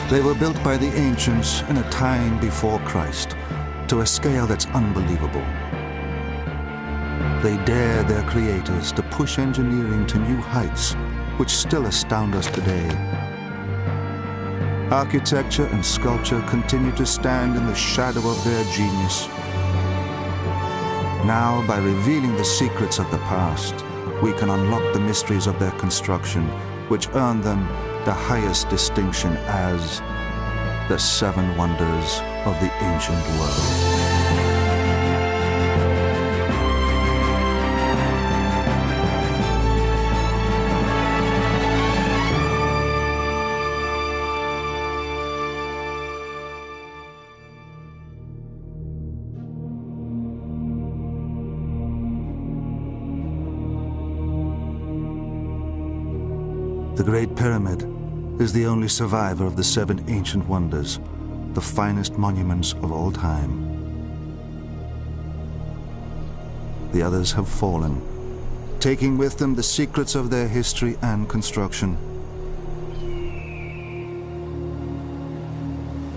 They were built by the ancients in a time before Christ, to a scale that's unbelievable. They dared their creators to push engineering to new heights, which still astound us today. Architecture and sculpture continue to stand in the shadow of their genius. Now, by revealing the secrets of the past, we can unlock the mysteries of their construction, which earned them the highest distinction as the Seven Wonders of the Ancient World. The Great Pyramid is the only survivor of the seven ancient wonders, the finest monuments of all time. The others have fallen, taking with them the secrets of their history and construction.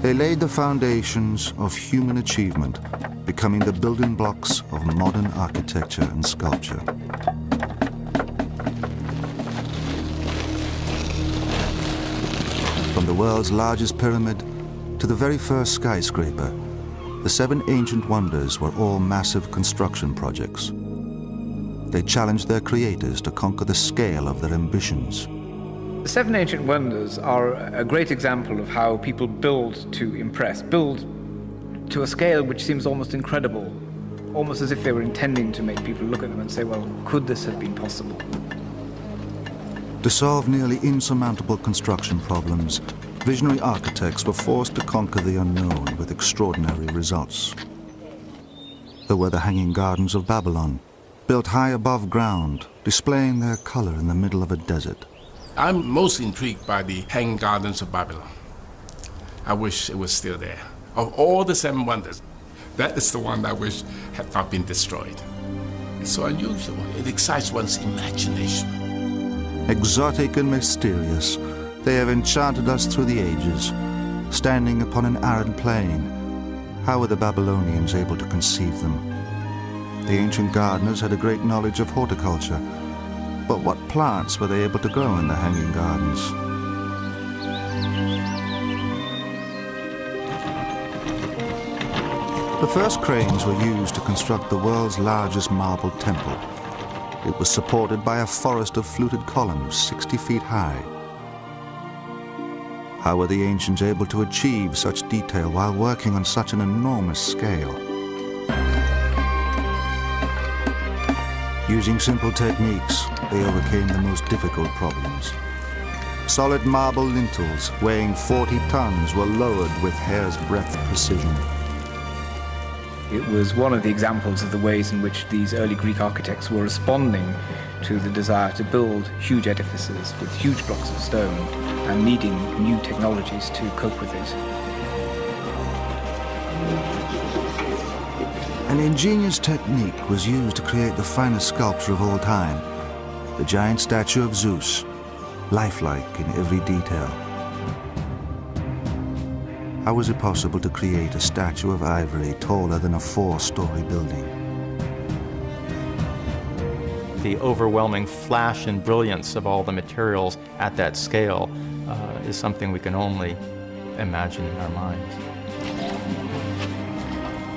They laid the foundations of human achievement, becoming the building blocks of modern architecture and sculpture. From the world's largest pyramid to the very first skyscraper, the seven ancient wonders were all massive construction projects. They challenged their creators to conquer the scale of their ambitions. The seven ancient wonders are a great example of how people build to impress, build to a scale which seems almost incredible, almost as if they were intending to make people look at them and say, well, could this have been possible? To solve nearly insurmountable construction problems, visionary architects were forced to conquer the unknown with extraordinary results. There were the Hanging Gardens of Babylon, built high above ground, displaying their color in the middle of a desert. I'm most intrigued by the Hanging Gardens of Babylon. I wish it was still there. Of all the seven wonders, that is the one I wish had not been destroyed. It's so unusual. It excites one's imagination. Exotic and mysterious, they have enchanted us through the ages. Standing upon an arid plain, how were the Babylonians able to conceive them? The ancient gardeners had a great knowledge of horticulture, but what plants were they able to grow in the Hanging Gardens? The first cranes were used to construct the world's largest marble temple. It was supported by a forest of fluted columns 60 feet high. How were the ancients able to achieve such detail while working on such an enormous scale? Using simple techniques, they overcame the most difficult problems. Solid marble lintels weighing 40 tons were lowered with hair's breadth precision. It was one of the examples of the ways in which these early Greek architects were responding to the desire to build huge edifices with huge blocks of stone and needing new technologies to cope with it. An ingenious technique was used to create the finest sculpture of all time, the giant statue of Zeus, lifelike in every detail. How was it possible to create a statue of ivory taller than a 4-story building? The overwhelming flash and brilliance of all the materials at that scale is something we can only imagine in our minds.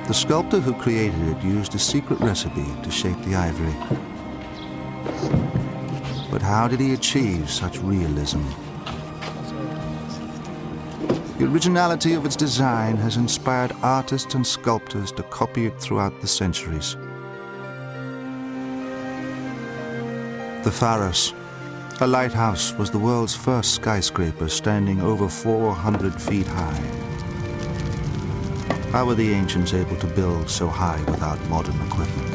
The sculptor who created it used a secret recipe to shape the ivory. But how did he achieve such realism? The originality of its design has inspired artists and sculptors to copy it throughout the centuries. The Pharos, a lighthouse, was the world's first skyscraper standing over 400 feet high. How were the ancients able to build so high without modern equipment?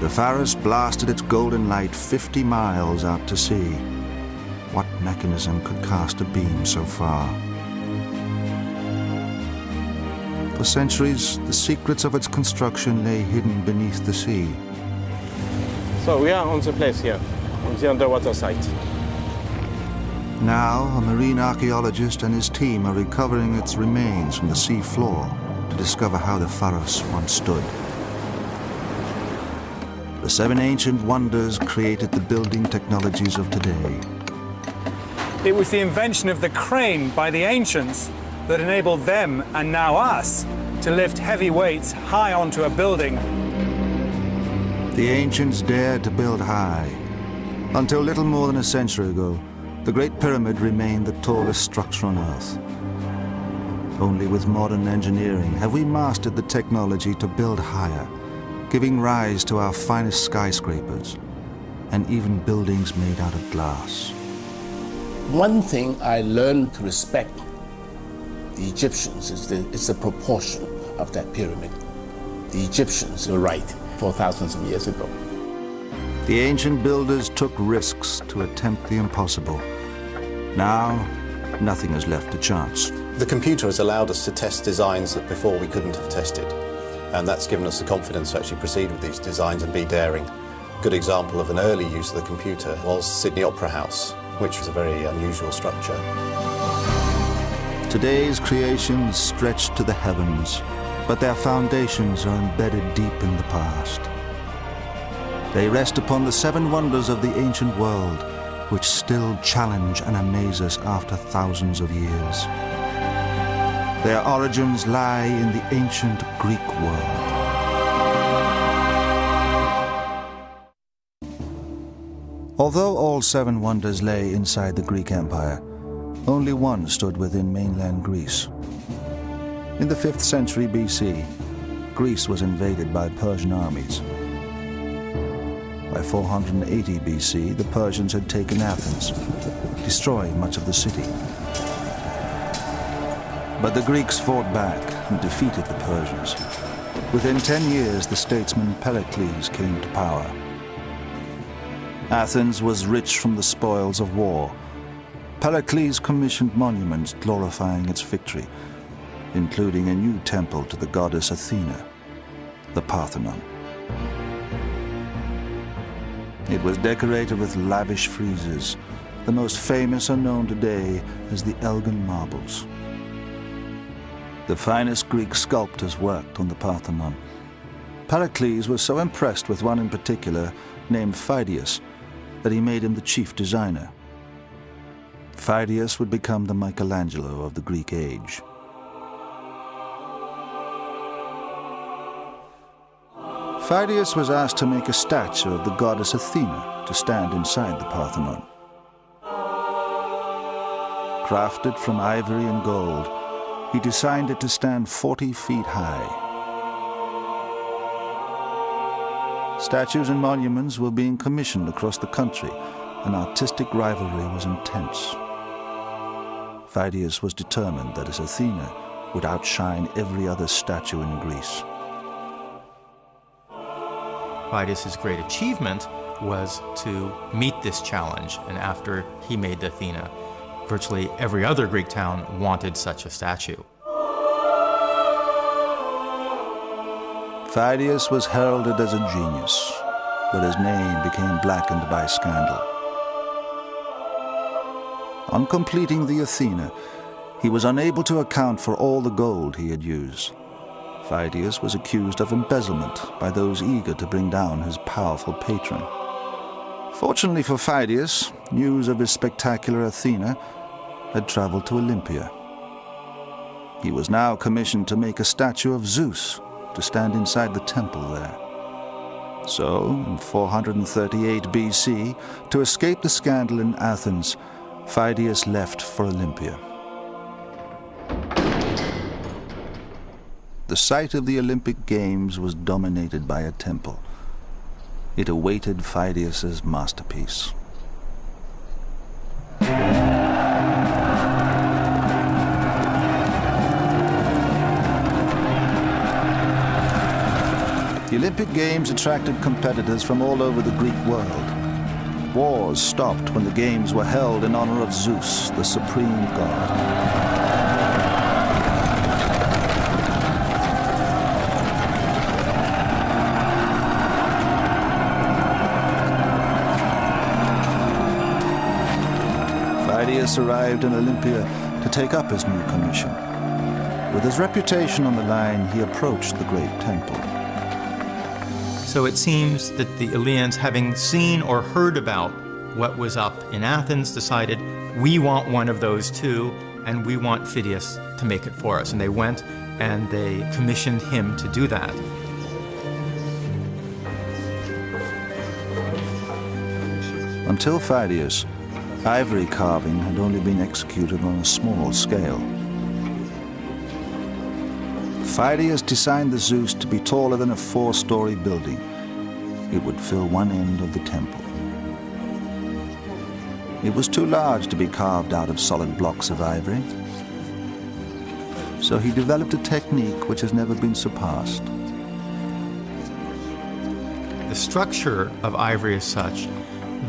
The Pharos blasted its golden light 50 miles out to sea. What mechanism could cast a beam so far? For centuries, the secrets of its construction lay hidden beneath the sea. So we are on the place here, on the underwater site. Now, a marine archaeologist and his team are recovering its remains from the sea floor to discover how the Pharos once stood. The 7 ancient wonders created the building technologies of today. It was the invention of the crane by the ancients that enabled them, and now us, to lift heavy weights high onto a building. The ancients dared to build high. Until little more than a century ago, the Great Pyramid remained the tallest structure on Earth. Only with modern engineering have we mastered the technology to build higher, giving rise to our finest skyscrapers, and even buildings made out of glass. One thing I learned to respect the Egyptians is the proportion of that pyramid. The Egyptians were right 4,000 of years ago. The ancient builders took risks to attempt the impossible. Now, nothing is left to chance. The computer has allowed us to test designs that before we couldn't have tested. And that's given us the confidence to actually proceed with these designs and be daring. A good example of an early use of the computer was Sydney Opera House, which was a very unusual structure. Today's creations stretch to the heavens, but their foundations are embedded deep in the past. They rest upon the 7 wonders of the ancient world, which still challenge and amaze us after thousands of years. Their origins lie in the ancient Greek world. Although all 7 wonders lay inside the Greek Empire, only one stood within mainland Greece. In the 5th century BC, Greece was invaded by Persian armies. By 480 BC, the Persians had taken Athens, destroying much of the city. But the Greeks fought back and defeated the Persians. Within 10 years, the statesman Pericles came to power. Athens was rich from the spoils of war. Pericles commissioned monuments glorifying its victory, including a new temple to the goddess Athena, the Parthenon. It was decorated with lavish friezes. The most famous are known today as the Elgin marbles. The finest Greek sculptors worked on the Parthenon. Pericles was so impressed with one in particular, named Phidias, that he made him the chief designer. Phidias would become the Michelangelo of the Greek age. Phidias was asked to make a statue of the goddess Athena to stand inside the Parthenon. Crafted from ivory and gold, he designed it to stand 40 feet high. Statues and monuments were being commissioned across the country, and artistic rivalry was intense. Phidias was determined that his Athena would outshine every other statue in Greece. Phidias' great achievement was to meet this challenge, and after he made Athena, virtually every other Greek town wanted such a statue. Phidias was heralded as a genius, but his name became blackened by scandal. On completing the Athena, he was unable to account for all the gold he had used. Phidias was accused of embezzlement by those eager to bring down his powerful patron. Fortunately for Phidias, news of his spectacular Athena had traveled to Olympia. He was now commissioned to make a statue of Zeus to stand inside the temple there. So, in 438 BC, to escape the scandal in Athens, Phidias left for Olympia. The site of the Olympic Games was dominated by a temple. It awaited Phidias' masterpiece. The Olympic Games attracted competitors from all over the Greek world. Wars stopped when the Games were held in honor of Zeus, the supreme god. Phidias arrived in Olympia to take up his new commission. With his reputation on the line, he approached the great temple. So it seems that the Eleans, having seen or heard about what was up in Athens, decided, we want one of those too, and we want Phidias to make it for us. And they went and they commissioned him to do that. Until Phidias, ivory carving had only been executed on a small scale. Phidias designed the Zeus to be taller than a 4-story building. It would fill one end of the temple. It was too large to be carved out of solid blocks of ivory. So he developed a technique which has never been surpassed. The structure of ivory is such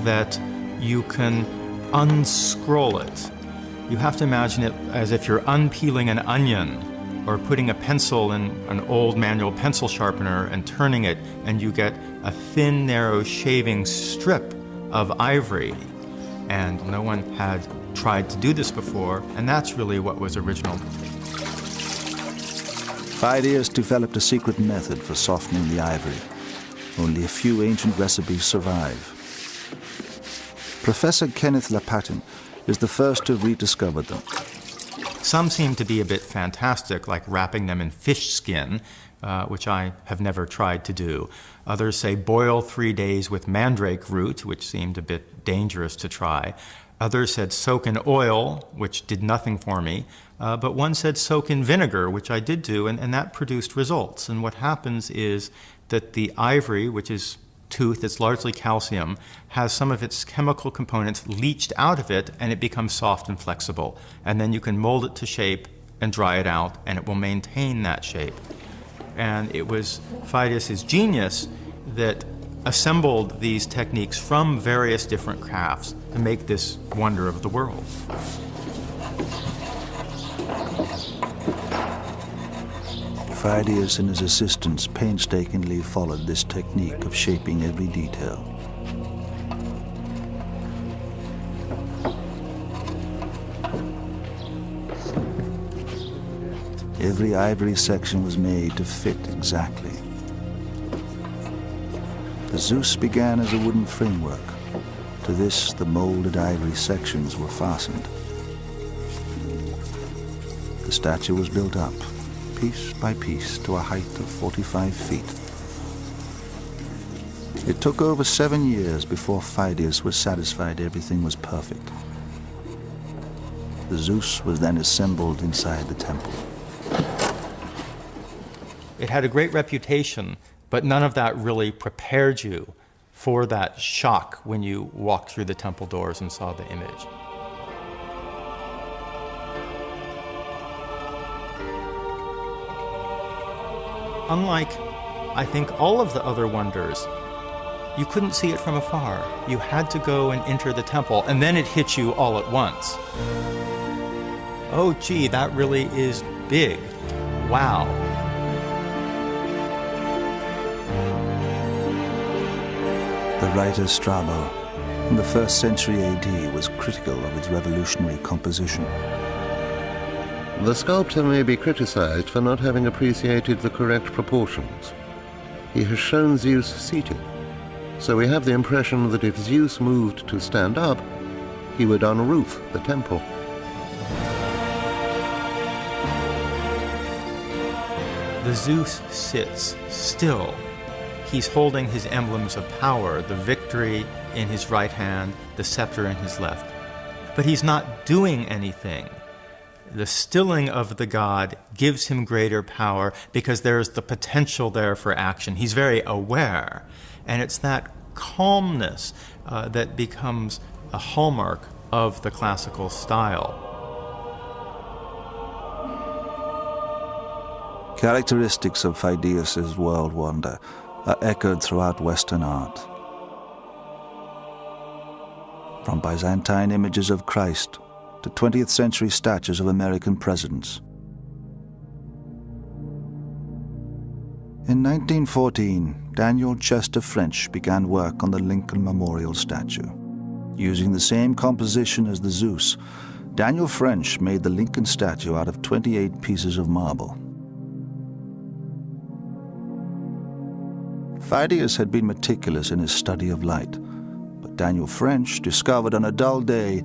that you can unscroll it. You have to imagine it as if you're unpeeling an onion or putting a pencil in an old manual pencil sharpener and turning it, and you get a thin, narrow shaving strip of ivory. And no one had tried to do this before, and that's really what was original. Phidias developed a secret method for softening the ivory. Only a few ancient recipes survive. Professor Kenneth Lapatin is the first to have rediscovered them. Some seem to be a bit fantastic, like wrapping them in fish skin, which I have never tried to do. Others say boil 3 days with mandrake root, which seemed a bit dangerous to try. Others said soak in oil, which did nothing for me. But one said soak in vinegar, which I did do, and that produced results. And what happens is that the ivory, which is tooth, it's largely calcium, has some of its chemical components leached out of it, and it becomes soft and flexible. And then you can mold it to shape and dry it out, and it will maintain that shape. And it was Phidias' genius that assembled these techniques from various different crafts to make this wonder of the world. Phidias and his assistants painstakingly followed this technique of shaping every detail. Every ivory section was made to fit exactly. The Zeus began as a wooden framework. To this, the molded ivory sections were fastened. The statue was built up, piece by piece, to a height of 45 feet. It took over 7 years before Phidias was satisfied everything was perfect. The Zeus was then assembled inside the temple. It had a great reputation, but none of that really prepared you for that shock when you walked through the temple doors and saw the image. Unlike, I think, all of the other wonders, you couldn't see it from afar. You had to go and enter the temple, and then it hit you all at once. Oh, gee, that really is big. Wow. The writer Strabo, in the 1st century AD, was critical of its revolutionary composition. The sculptor may be criticized for not having appreciated the correct proportions. He has shown Zeus seated, so we have the impression that if Zeus moved to stand up, he would unroof the temple. The Zeus sits still. He's holding his emblems of power, the victory in his right hand, the scepter in his left. But he's not doing anything. The stilling of the god gives him greater power because there's the potential there for action. He's very aware. And it's that calmness that becomes a hallmark of the classical style. Characteristics of Phidias' world wonder are echoed throughout Western art. From Byzantine images of Christ to 20th century statues of American presidents. In 1914, Daniel Chester French began work on the Lincoln Memorial statue. Using the same composition as the Zeus, Daniel French made the Lincoln statue out of 28 pieces of marble. Phidias had been meticulous in his study of light, but Daniel French discovered on a dull day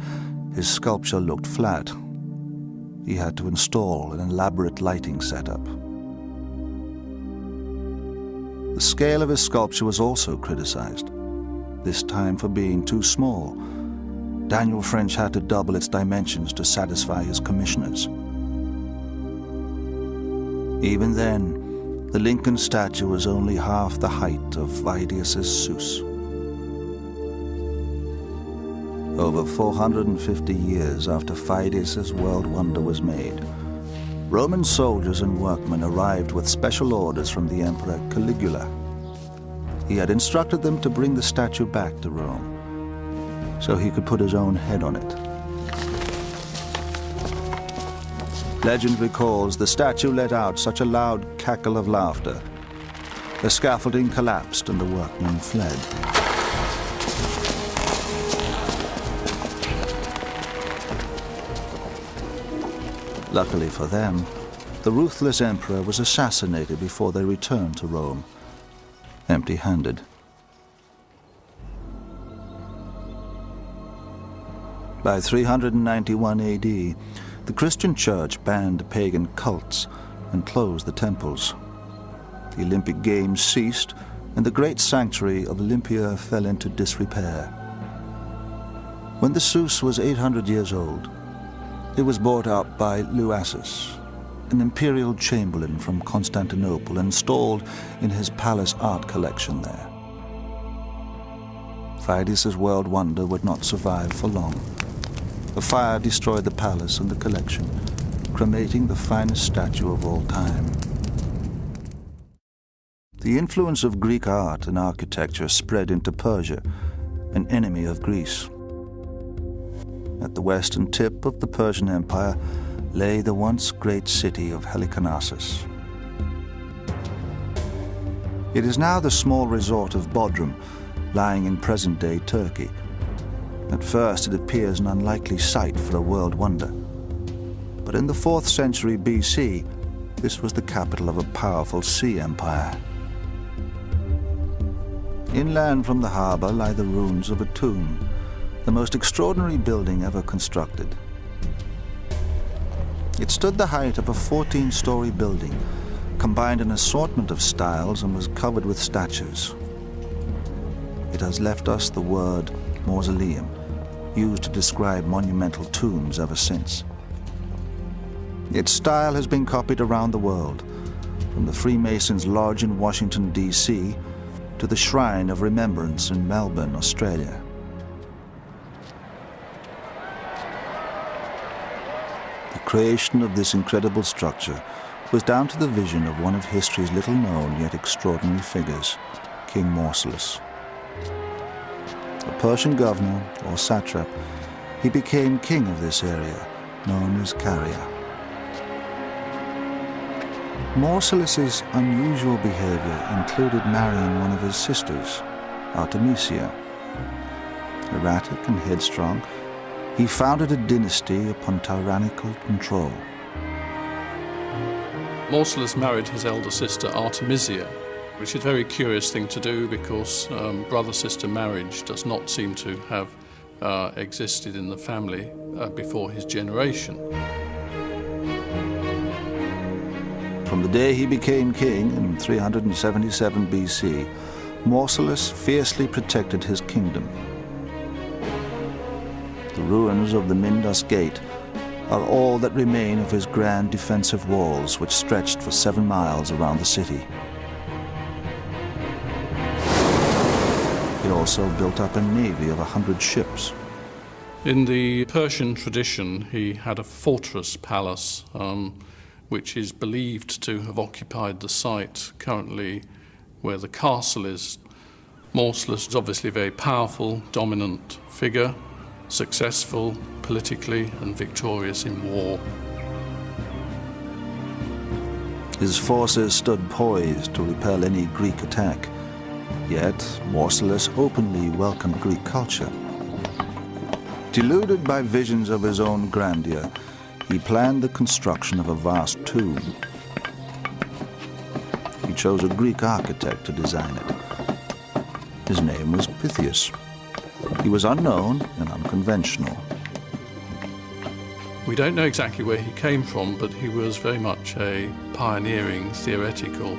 his sculpture looked flat. He had to install an elaborate lighting setup. The scale of his sculpture was also criticized, this time for being too small. Daniel French had to double its dimensions to satisfy his commissioners. Even then, the Lincoln statue was only half the height of Phidias's Zeus. Over 450 years after Phidias's world wonder was made, Roman soldiers and workmen arrived with special orders from the Emperor Caligula. He had instructed them to bring the statue back to Rome, so he could put his own head on it. Legend recalls the statue let out such a loud cackle of laughter. The scaffolding collapsed and the workmen fled. Luckily for them, the ruthless emperor was assassinated before they returned to Rome, empty-handed. By 391 AD, the Christian church banned pagan cults and closed the temples. The Olympic Games ceased, and the great sanctuary of Olympia fell into disrepair. When the Zeus was 800 years old, it was bought up by Luasus, an imperial chamberlain from Constantinople, and installed in his palace art collection there. Phidias's world wonder would not survive for long. A fire destroyed the palace and the collection, cremating the finest statue of all time. The influence of Greek art and architecture spread into Persia, an enemy of Greece. At the western tip of the Persian Empire lay the once great city of Halicarnassus. It is now the small resort of Bodrum, lying in present-day Turkey. At first it appears an unlikely site for a world wonder. But in the 4th century BC, this was the capital of a powerful sea empire. Inland from the harbor lie the ruins of a tomb, the most extraordinary building ever constructed. It stood the height of a 14-story building, combined an assortment of styles, and was covered with statues. It has left us the word mausoleum, used to describe monumental tombs ever since. Its style has been copied around the world, from the Freemasons' Lodge in Washington, D.C., to the Shrine of Remembrance in Melbourne, Australia. The creation of this incredible structure was down to the vision of one of history's little-known yet extraordinary figures, King Mausolus. A Persian governor, or satrap, he became king of this area, known as Caria. Mausolus's unusual behavior included marrying one of his sisters, Artemisia. Erratic and headstrong, he founded a dynasty upon tyrannical control. Mausolus married his elder sister Artemisia, which is a very curious thing to do because brother-sister marriage does not seem to have existed in the family before his generation. From the day he became king in 377 BC, Mausolus fiercely protected his kingdom. The ruins of the Mindus Gate are all that remain of his grand defensive walls, which stretched for 7 miles around the city. He also built up a navy of 100 ships. In the Persian tradition, he had a fortress palace, which is believed to have occupied the site currently where the castle is. Mausolus is obviously a very powerful, dominant figure, successful politically and victorious in war. His forces stood poised to repel any Greek attack. Yet Mausolus openly welcomed Greek culture. Deluded by visions of his own grandeur, he planned the construction of a vast tomb. He chose a Greek architect to design it. His name was Pythias. He was unknown and unconventional. We don't know exactly where he came from, but he was very much a pioneering theoretical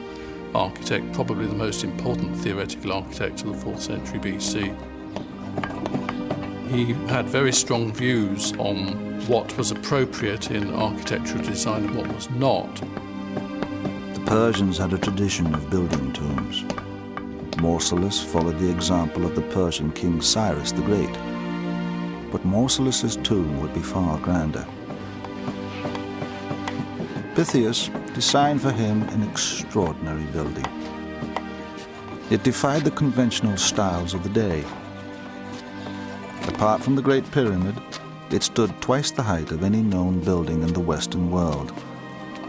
architect, probably the most important theoretical architect of the 4th century BC. He had very strong views on what was appropriate in architectural design and what was not. The Persians had a tradition of building tombs. Mausolus followed the example of the Persian king Cyrus the Great. But Mausolus's tomb would be far grander. Pythias designed for him an extraordinary building. It defied the conventional styles of the day. Apart from the Great Pyramid, it stood twice the height of any known building in the Western world,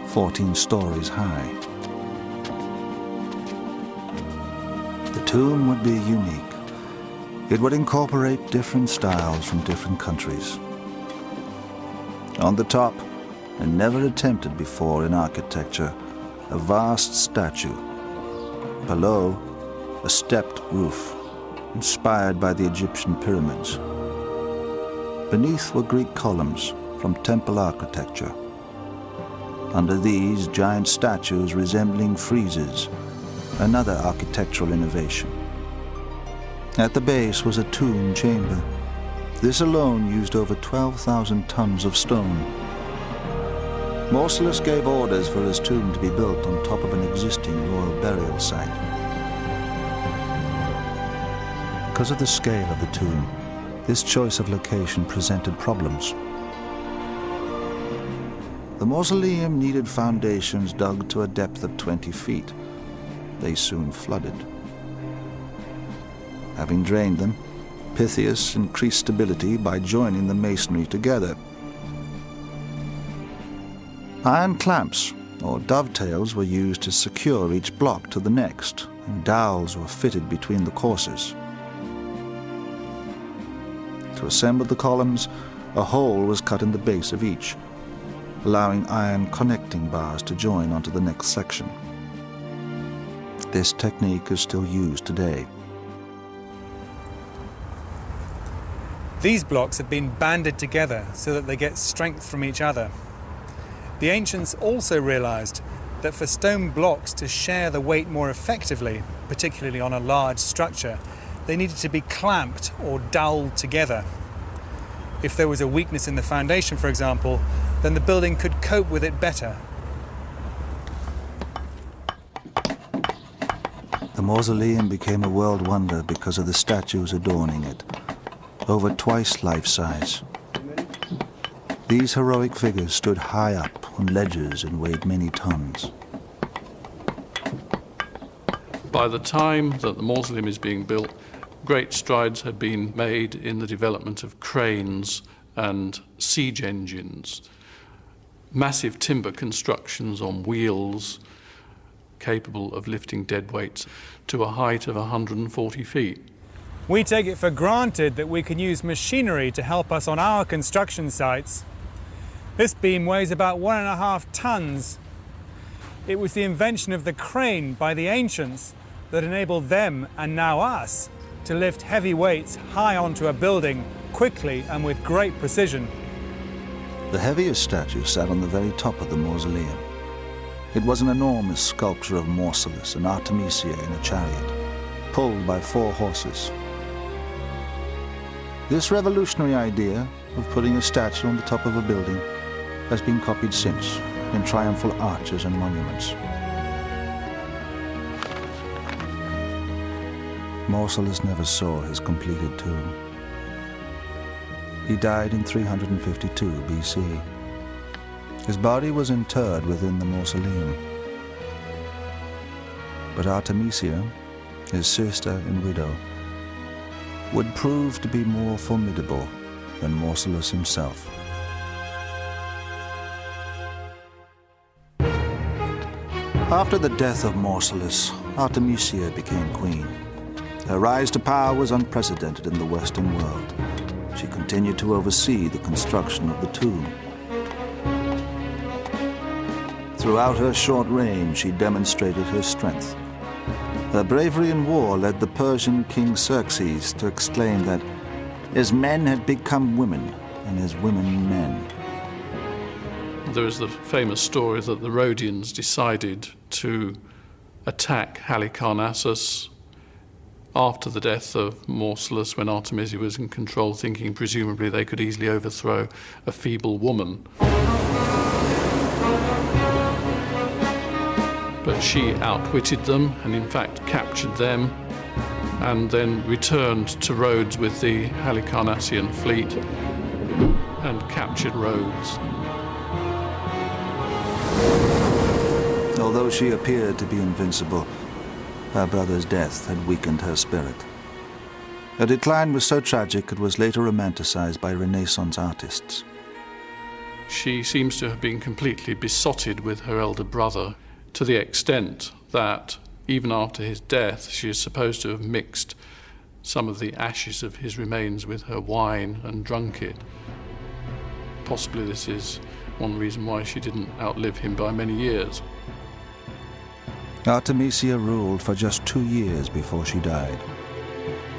14 stories high. The tomb would be unique. It would incorporate different styles from different countries. On the top, and never attempted before in architecture, a vast statue. Below, a stepped roof, inspired by the Egyptian pyramids. Beneath were Greek columns from temple architecture. Under these, giant statues resembling friezes, another architectural innovation. At the base was a tomb chamber. This alone used over 12,000 tons of stone. Mausolus gave orders for his tomb to be built on top of an existing royal burial site. Because of the scale of the tomb, this choice of location presented problems. The mausoleum needed foundations dug to a depth of 20 feet. They soon flooded. Having drained them, Pythias increased stability by joining the masonry together. Iron clamps, or dovetails, were used to secure each block to the next, and dowels were fitted between the courses. To assemble the columns, a hole was cut in the base of each, allowing iron connecting bars to join onto the next section. This technique is still used today. These blocks have been banded together so that they get strength from each other. The ancients also realized that for stone blocks to share the weight more effectively, particularly on a large structure, they needed to be clamped or doweled together. If there was a weakness in the foundation, for example, then the building could cope with it better. The mausoleum became a world wonder because of the statues adorning it, over twice life-size. These heroic figures stood high up on ledges and weighed many tons. By the time that the mausoleum is being built, great strides had been made in the development of cranes and siege engines, massive timber constructions on wheels capable of lifting dead weights to a height of 140 feet. We take it for granted that we can use machinery to help us on our construction sites. This beam weighs about 1.5 tons. It was the invention of the crane by the ancients that enabled them, and now us, to lift heavy weights high onto a building quickly and with great precision. The heaviest statue sat on the very top of the mausoleum. It was an enormous sculpture of Mausolus and Artemisia in a chariot, pulled by 4 horses. This revolutionary idea of putting a statue on the top of a building has been copied since in triumphal arches and monuments. Mausolus never saw his completed tomb. He died in 352 BC. His body was interred within the mausoleum. But Artemisia, his sister and widow, would prove to be more formidable than Mausolus himself. After the death of Mausolus, Artemisia became queen. Her rise to power was unprecedented in the Western world. she continued to oversee the construction of the tomb. Throughout her short reign, she demonstrated her strength. Her bravery in war led the Persian king Xerxes to exclaim that his men had become women and his women men. There is the famous story that the Rhodians decided to attack Halicarnassus after the death of Mausolus, when Artemisia was in control, thinking presumably they could easily overthrow a feeble woman. But she outwitted them and in fact captured them, and then returned to Rhodes with the Halicarnassian fleet and captured Rhodes. Although she appeared to be invincible, her brother's death had weakened her spirit. Her decline was so tragic it was later romanticized by Renaissance artists. She seems to have been completely besotted with her elder brother, to the extent that even after his death she is supposed to have mixed some of the ashes of his remains with her wine and drunk it. Possibly this is one reason why she didn't outlive him by many years. Artemisia ruled for just 2 years before she died.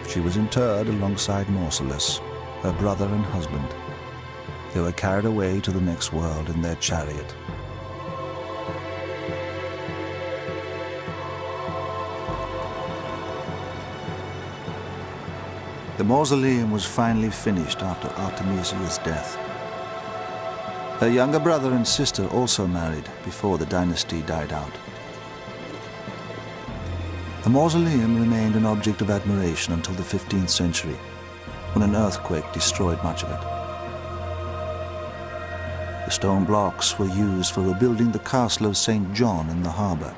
She was interred alongside Mausolus, her brother and husband. They were carried away to the next world in their chariot. The mausoleum was finally finished after Artemisia's death. Her younger brother and sister also married before the dynasty died out. The mausoleum remained an object of admiration until the 15th century, when an earthquake destroyed much of it. The stone blocks were used for rebuilding the castle of St. John in the harbor.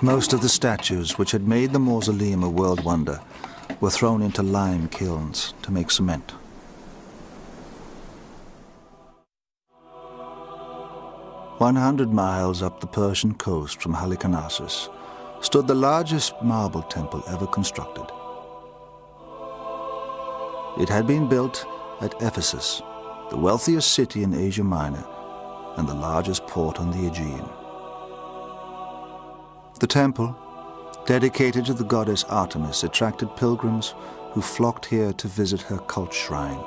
Most of the statues, which had made the mausoleum a world wonder, were thrown into lime kilns to make cement. "100 miles up the Persian coast from Halicarnassus stood the largest marble temple ever constructed. It had been built at Ephesus, the wealthiest city in Asia Minor and the largest port on the Aegean. The temple, dedicated to the goddess Artemis, attracted pilgrims who flocked here to visit her cult shrine.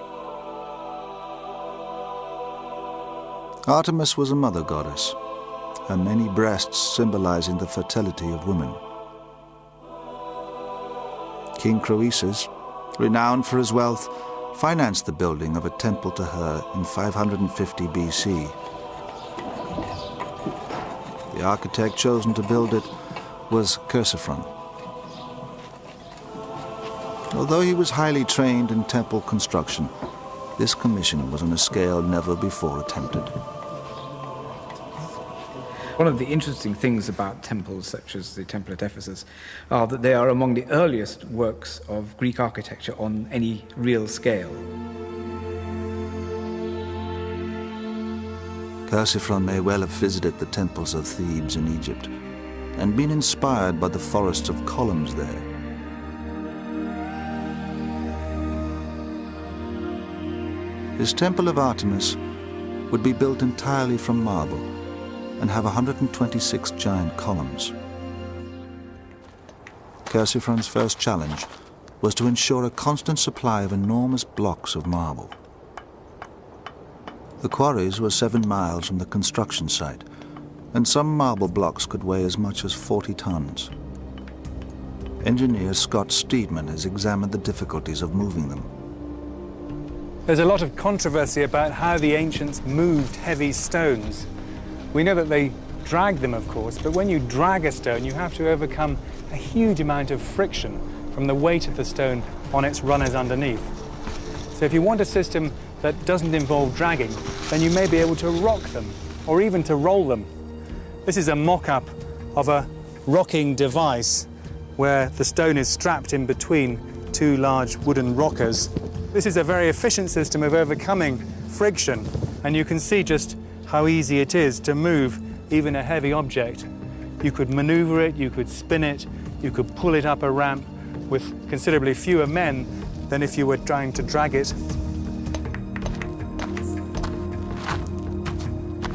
Artemis was a mother goddess, her many breasts symbolizing the fertility of women. King Croesus, renowned for his wealth, financed the building of a temple to her in 550 BC. The architect chosen to build it was Chersiphron. Although he was highly trained in temple construction, this commission was on a scale never before attempted. One of the interesting things about temples such as the Temple at Ephesus are that they are among the earliest works of Greek architecture on any real scale. Chersiphron may well have visited the temples of Thebes in Egypt and been inspired by the forests of columns there. His temple of Artemis would be built entirely from marble and have 126 giant columns. Chersiphron's first challenge was to ensure a constant supply of enormous blocks of marble. The quarries were 7 miles from the construction site, and some marble blocks could weigh as much as 40 tons. Engineer Scott Steedman has examined the difficulties of moving them. There's a lot of controversy about how the ancients moved heavy stones. We know that they dragged them, of course, but when you drag a stone, you have to overcome a huge amount of friction from the weight of the stone on its runners underneath. So if you want a system that doesn't involve dragging, then you may be able to rock them, or even to roll them. This is a mock-up of a rocking device where the stone is strapped in between 2 large wooden rockers. This is a very efficient system of overcoming friction, and you can see just how easy it is to move even a heavy object. You could maneuver it, you could spin it, you could pull it up a ramp, with considerably fewer men than if you were trying to drag it.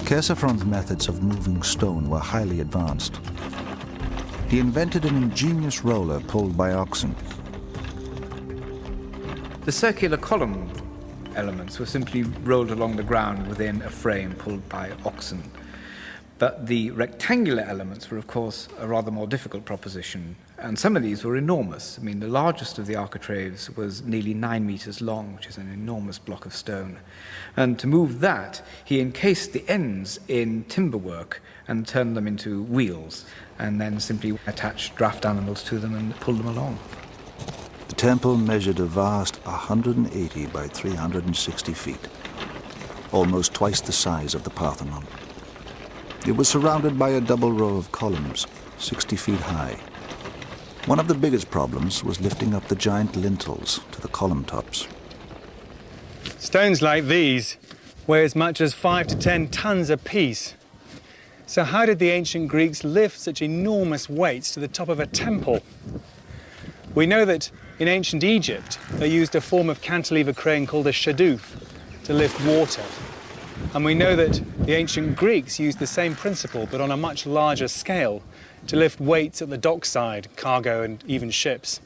Chersiphron's methods of moving stone were highly advanced. He invented an ingenious roller pulled by oxen. The circular column elements were simply rolled along the ground within a frame pulled by oxen. But the rectangular elements were, of course, a rather more difficult proposition, and some of these were enormous. I mean, the largest of the architraves was nearly 9 meters long, which is an enormous block of stone. And to move that, he encased the ends in timberwork and turned them into wheels, and then simply attached draft animals to them and pulled them along. The temple measured a vast 180 by 360 feet, almost twice the size of the Parthenon. It was surrounded by a double row of columns, 60 feet high. One of the biggest problems was lifting up the giant lintels to the column tops. Stones like these weigh as much as 5 to 10 tons apiece. So how did the ancient Greeks lift such enormous weights to the top of a temple? We know that in ancient Egypt, they used a form of cantilever crane called a shadoof to lift water. And we know that the ancient Greeks used the same principle, but on a much larger scale, to lift weights at the dockside, cargo and even ships.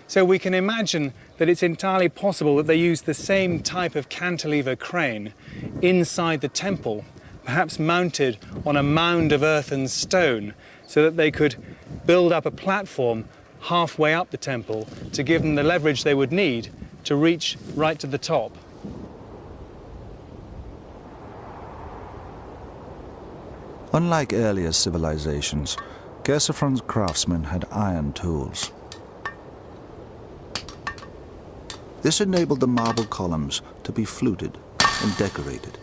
So we can imagine that it's entirely possible that they used the same type of cantilever crane inside the temple, perhaps mounted on a mound of earth and stone, so that they could build up a platform halfway up the temple to give them the leverage they would need to reach right to the top. Unlike earlier civilizations, Chersiphron's craftsmen had iron tools. This enabled the marble columns to be fluted and decorated,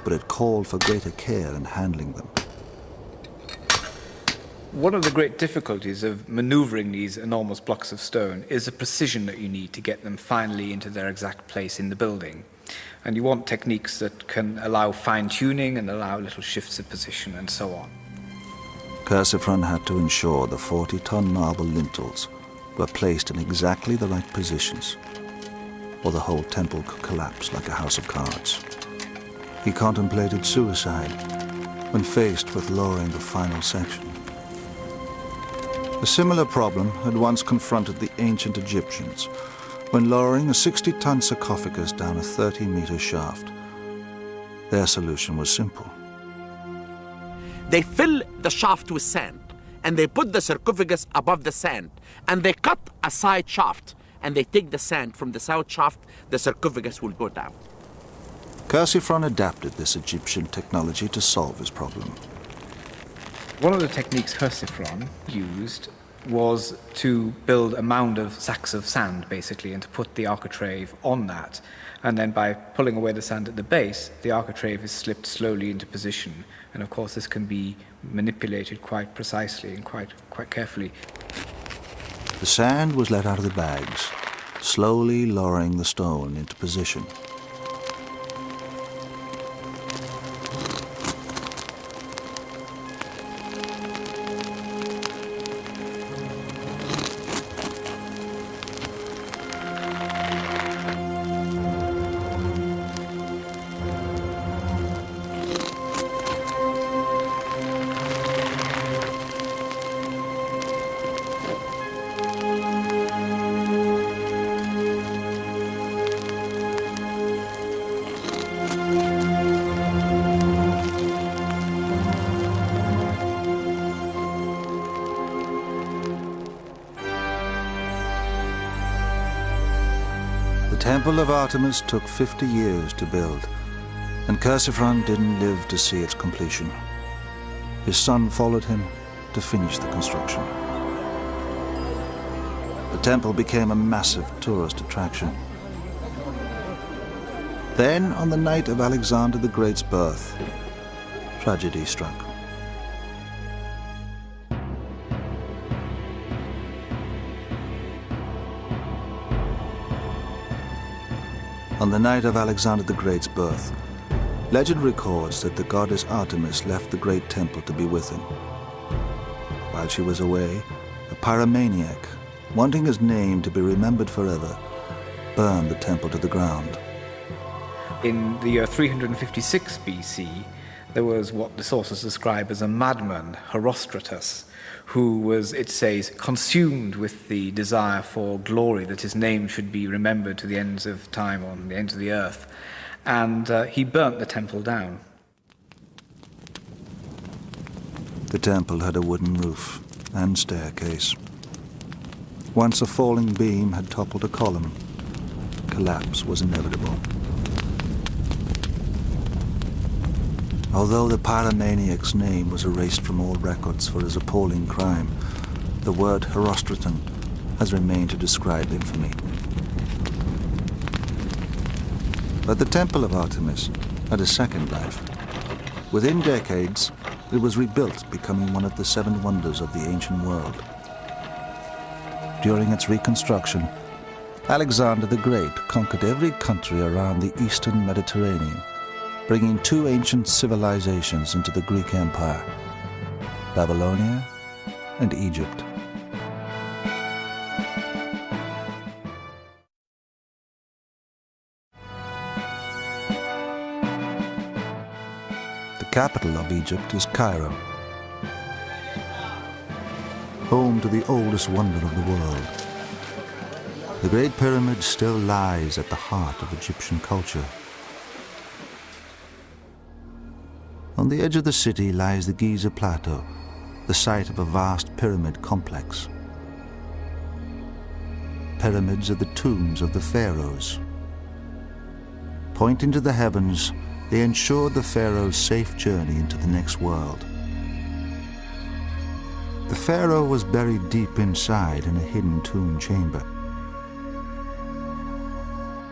but it called for greater care in handling them. One of the great difficulties of maneuvering these enormous blocks of stone is the precision that you need to get them finally into their exact place in the building. And you want techniques that can allow fine-tuning and allow little shifts of position and so on. Chersiphron had to ensure the 40-ton marble lintels were placed in exactly the right positions, or the whole temple could collapse like a house of cards. He contemplated suicide when faced with lowering the final section. A similar problem had once confronted the ancient Egyptians when lowering a 60-ton sarcophagus down a 30-meter shaft. Their solution was simple. They fill the shaft with sand, and they put the sarcophagus above the sand, and they cut a side shaft, and they take the sand from the side shaft, the sarcophagus will go down. Chersiphron adapted this Egyptian technology to solve his problem. One of the techniques Chersiphron used was to build a mound of sacks of sand, basically, and to put the architrave on that. And then by pulling away the sand at the base, the architrave is slipped slowly into position. And of course, this can be manipulated quite precisely and quite carefully. The sand was let out of the bags, slowly lowering the stone into position. The Temple of Artemis took 50 years to build, and Chersiphron didn't live to see its completion. His son followed him to finish the construction. The temple became a massive tourist attraction. Then, on the night of Alexander the Great's birth, tragedy struck. On the night of Alexander the Great's birth, legend records that the goddess Artemis left the great temple to be with him. While she was away, a pyromaniac wanting his name to be remembered forever, burned the temple to the ground. In the year 356 BC, there was what the sources describe as a madman, Herostratus, who was, it says, consumed with the desire for glory, that his name should be remembered to the ends of time, or the ends of the earth. And he burnt the temple down. The temple had a wooden roof and staircase. Once a falling beam had toppled a column, collapse was inevitable. Although the pyromaniac's name was erased from all records for his appalling crime, the word Herostraton has remained to describe infamy. But the Temple of Artemis had a second life. Within decades, it was rebuilt, becoming one of the 7 wonders of the ancient world. During its reconstruction, Alexander the Great conquered every country around the eastern Mediterranean, bringing 2 ancient civilizations into the Greek Empire, Babylonia and Egypt. The capital of Egypt is Cairo, home to the oldest wonder of the world. The Great Pyramid still lies at the heart of Egyptian culture. On the edge of the city lies the Giza Plateau, the site of a vast pyramid complex. Pyramids are the tombs of the pharaohs. Pointing to the heavens, they ensured the pharaoh's safe journey into the next world. The pharaoh was buried deep inside in a hidden tomb chamber.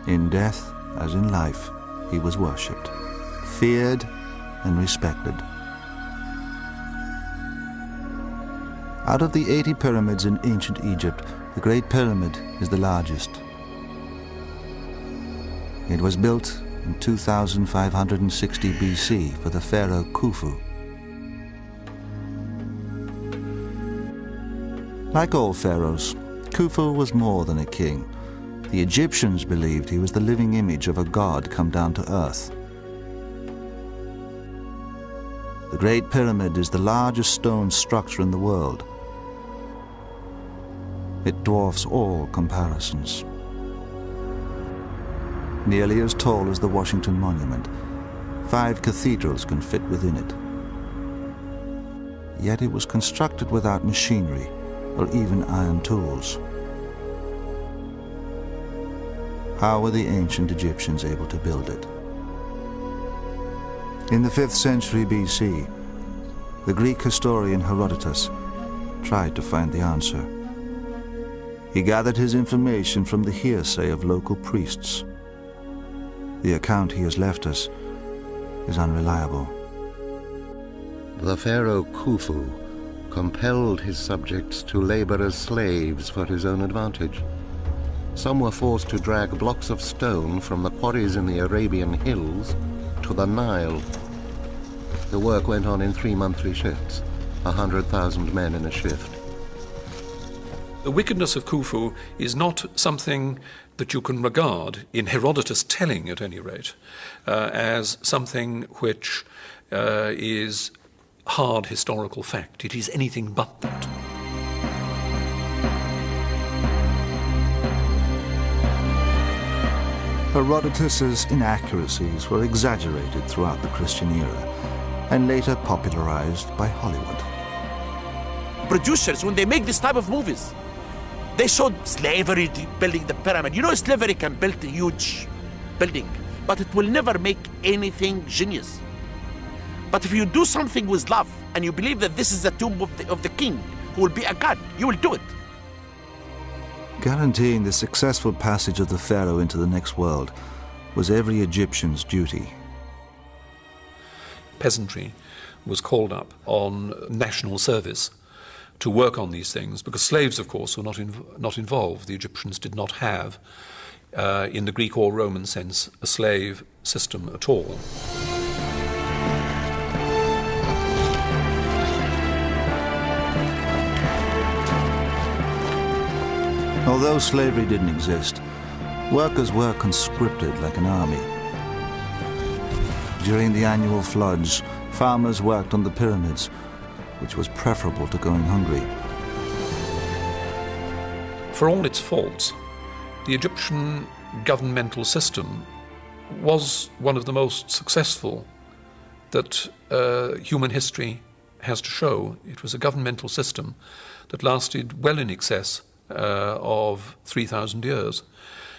In death, as in life, he was worshipped, feared, and respected. Out of the 80 pyramids in ancient Egypt, the Great Pyramid is the largest. It was built in 2560 BC for the pharaoh Khufu. Like all pharaohs, Khufu was more than a king. The Egyptians believed he was the living image of a god come down to earth. The Great Pyramid is the largest stone structure in the world. It dwarfs all comparisons. Nearly as tall as the Washington Monument, 5 cathedrals can fit within it. Yet it was constructed without machinery or even iron tools. How were the ancient Egyptians able to build it? In the 5th century BC, the Greek historian Herodotus tried to find the answer. He gathered his information from the hearsay of local priests. The account he has left us is unreliable. The pharaoh Khufu compelled his subjects to labor as slaves for his own advantage. Some were forced to drag blocks of stone from the quarries in the Arabian hills to the Nile. The work went on in 3 monthly shifts, 100,000 men in a shift. The wickedness of Khufu is not something that you can regard, in Herodotus' telling at any rate, as something which is hard historical fact. It is anything but that. Herodotus's inaccuracies were exaggerated throughout the Christian era and later popularized by Hollywood. Producers, when they make this type of movies, they showed slavery building the pyramid. You know, slavery can build a huge building, but it will never make anything genius. But if you do something with love and you believe that this is the tomb of the king who will be a god, you will do it. Guaranteeing the successful passage of the pharaoh into the next world was every Egyptian's duty. Peasantry was called up on national service to work on these things, because slaves, of course, were not involved. The Egyptians did not have, in the Greek or Roman sense, a slave system at all. Although slavery didn't exist, workers were conscripted like an army. During the annual floods, farmers worked on the pyramids, which was preferable to going hungry. For all its faults, the Egyptian governmental system was one of the most successful that human history has to show. It was a governmental system that lasted well in excess of 3,000 years.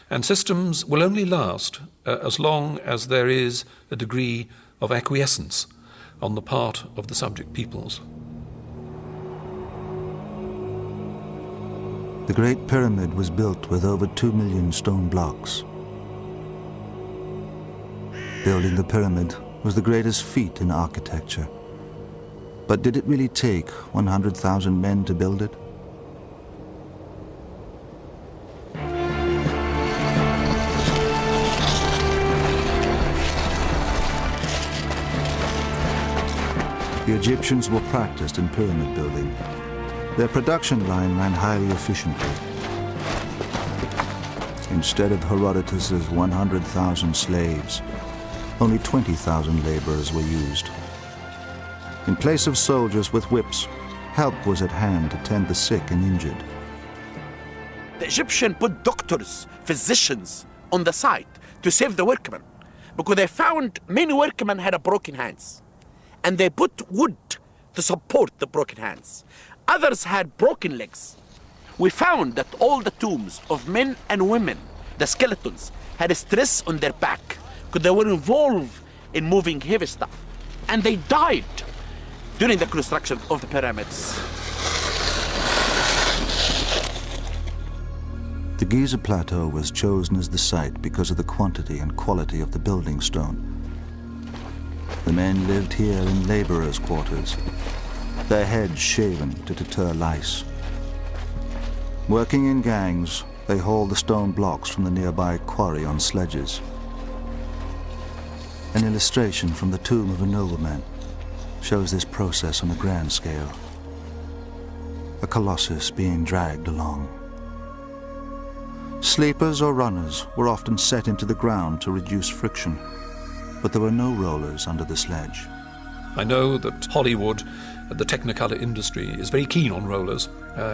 And systems will only last as long as there is a degree of acquiescence on the part of the subject peoples. The Great Pyramid was built with over 2 million stone blocks. Building the pyramid was the greatest feat in architecture. But did it really take 100,000 men to build it? The Egyptians were practiced in pyramid building. Their production line ran highly efficiently. Instead of Herodotus's 100,000 slaves, only 20,000 laborers were used. In place of soldiers with whips, help was at hand to tend the sick and injured. The Egyptians put doctors, physicians on the site to save the workmen because they found many workmen had broken hands. And they put wood to support the broken hands. Others had broken legs. We found that all the tombs of men and women, the skeletons, had stress on their back because they were involved in moving heavy stuff. And they died during the construction of the pyramids. The Giza Plateau was chosen as the site because of the quantity and quality of the building stone. The men lived here in laborers' quarters, their heads shaven to deter lice. Working in gangs, they hauled the stone blocks from the nearby quarry on sledges. An illustration from the tomb of a nobleman shows this process on a grand scale. A colossus being dragged along. Sleepers or runners were often set into the ground to reduce friction, but there were no rollers under the sledge. I know that Hollywood, the Technicolor industry, is very keen on rollers.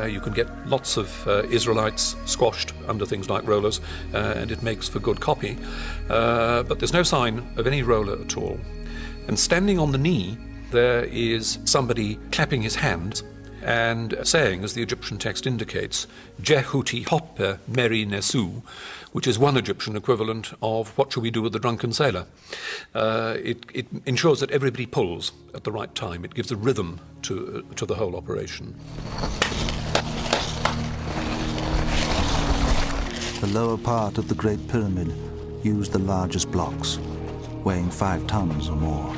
You can get lots of Israelites squashed under things like rollers, and it makes for good copy. But there's no sign of any roller at all. And standing on the knee, there is somebody clapping his hands and saying, as the Egyptian text indicates, Jehuti hoppe meri nesu, which is one Egyptian equivalent of what shall we do with the drunken sailor. It ensures that everybody pulls at the right time. It gives a rhythm to the whole operation. The lower part of the Great Pyramid used the largest blocks, weighing 5 tons or more.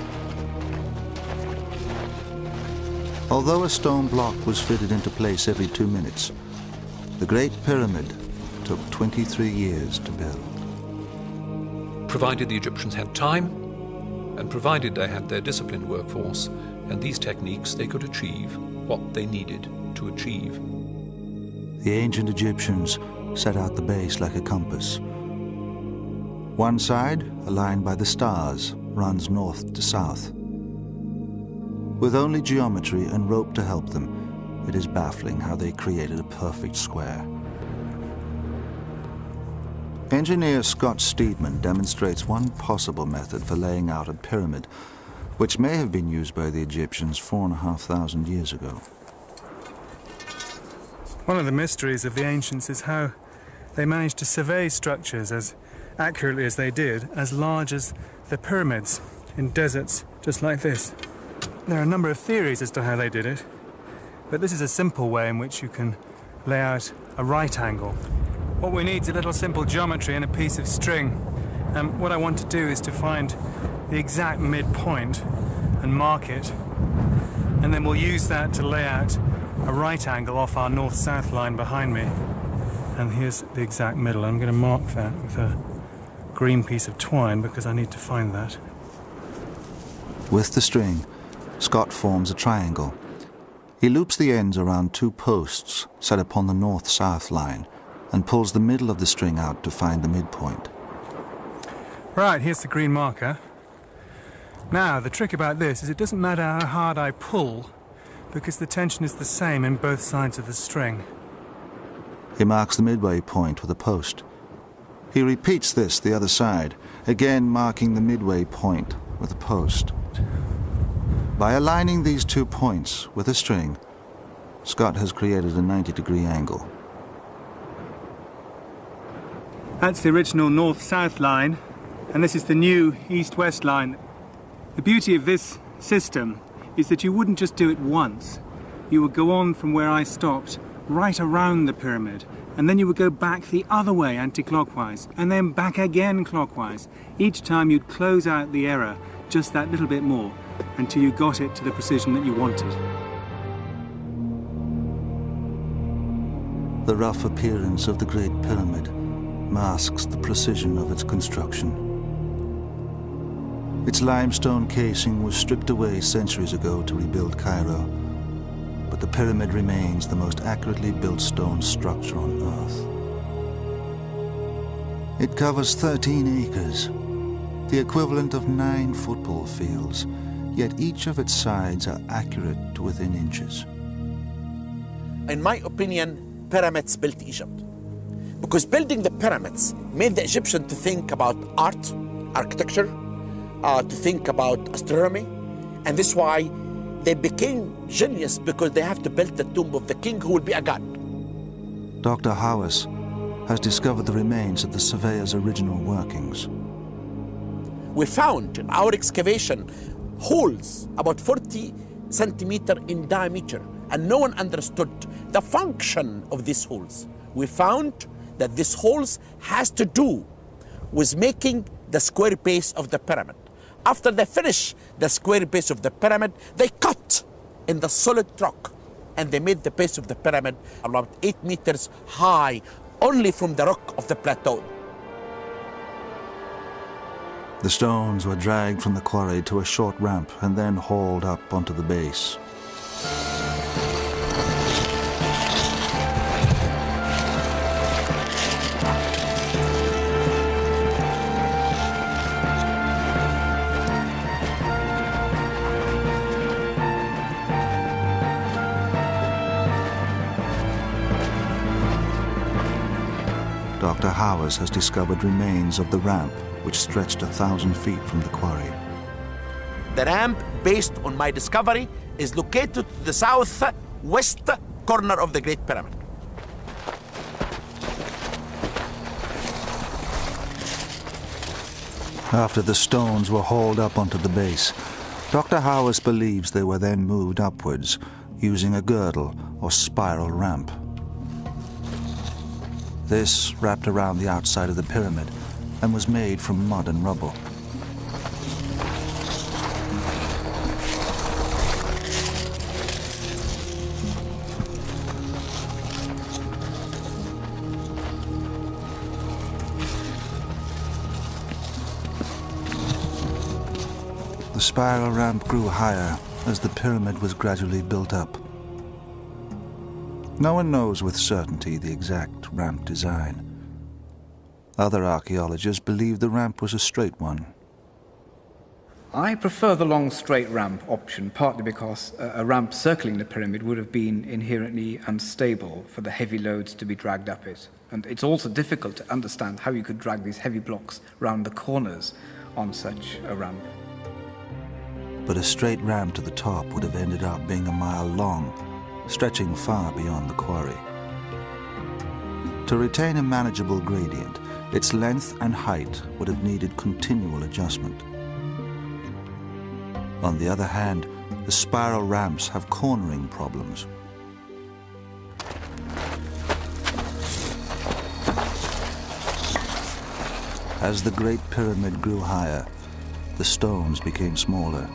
Although a stone block was fitted into place every 2 minutes, the Great Pyramid took 23 years to build. Provided the Egyptians had time, and provided they had their disciplined workforce and these techniques, they could achieve what they needed to achieve. The ancient Egyptians set out the base like a compass. One side, aligned by the stars, runs north to south. With only geometry and rope to help them, it is baffling how they created a perfect square. Engineer Scott Steedman demonstrates one possible method for laying out a pyramid, which may have been used by the Egyptians 4,500 years ago. One of the mysteries of the ancients is how they managed to survey structures as accurately as they did, as large as the pyramids in deserts just like this. There are a number of theories as to how they did it, but this is a simple way in which you can lay out a right angle. What we need is a little simple geometry and a piece of string. What I want to do is to find the exact midpoint and mark it, and then we'll use that to lay out a right angle off our north-south line behind me. And here's the exact middle. I'm going to mark that with a green piece of twine because I need to find that. With the string, Scott forms a triangle. He loops the ends around 2 posts set upon the north-south line, and pulls the middle of the string out to find the midpoint. Right, here's the green marker. Now, the trick about this is it doesn't matter how hard I pull, because the tension is the same in both sides of the string. He marks the midway point with a post. He repeats this the other side, again marking the midway point with a post. By aligning these 2 points with a string, Scott has created a 90-degree angle. That's the original north-south line, and this is the new east-west line. The beauty of this system is that you wouldn't just do it once. You would go on from where I stopped, right around the pyramid, and then you would go back the other way anti-clockwise, and then back again clockwise. Each time you'd close out the error just that little bit more, until you got it to the precision that you wanted. The rough appearance of the Great Pyramid masks the precision of its construction. Its limestone casing was stripped away centuries ago to rebuild Cairo, but the pyramid remains the most accurately built stone structure on Earth. It covers 13 acres, the equivalent of 9 football fields, yet each of its sides are accurate to within inches. In my opinion, pyramids built Egypt. Because building the pyramids made the Egyptians to think about art, architecture, to think about astronomy, and this is why they became genius, because they have to build the tomb of the king who will be a god. Dr. Howes has discovered the remains of the surveyor's original workings. We found in our excavation holes about 40 centimeters in diameter, and no one understood the function of these holes. We found that these holes has to do with making the square base of the pyramid. After they finish the square base of the pyramid, they cut in the solid rock, and they made the base of the pyramid about 8 meters high, only from the rock of the plateau. The stones were dragged from the quarry to a short ramp and then hauled up onto the base. Dr. Howes has discovered remains of the ramp which stretched 1,000 feet from the quarry. The ramp, based on my discovery, is located to the southwest corner of the Great Pyramid. After the stones were hauled up onto the base, Dr. Howes believes they were then moved upwards using a girdle or spiral ramp. This wrapped around the outside of the pyramid and was made from mud and rubble. The spiral ramp grew higher as the pyramid was gradually built up. No one knows with certainty the exact ramp design. Other archaeologists believe the ramp was a straight one. I prefer the long straight ramp option, partly because a ramp circling the pyramid would have been inherently unstable for the heavy loads to be dragged up it. And it's also difficult to understand how you could drag these heavy blocks round the corners on such a ramp. But a straight ramp to the top would have ended up being a mile long, stretching far beyond the quarry. To retain a manageable gradient, its length and height would have needed continual adjustment. On the other hand, the spiral ramps have cornering problems. As the Great Pyramid grew higher, the stones became smaller.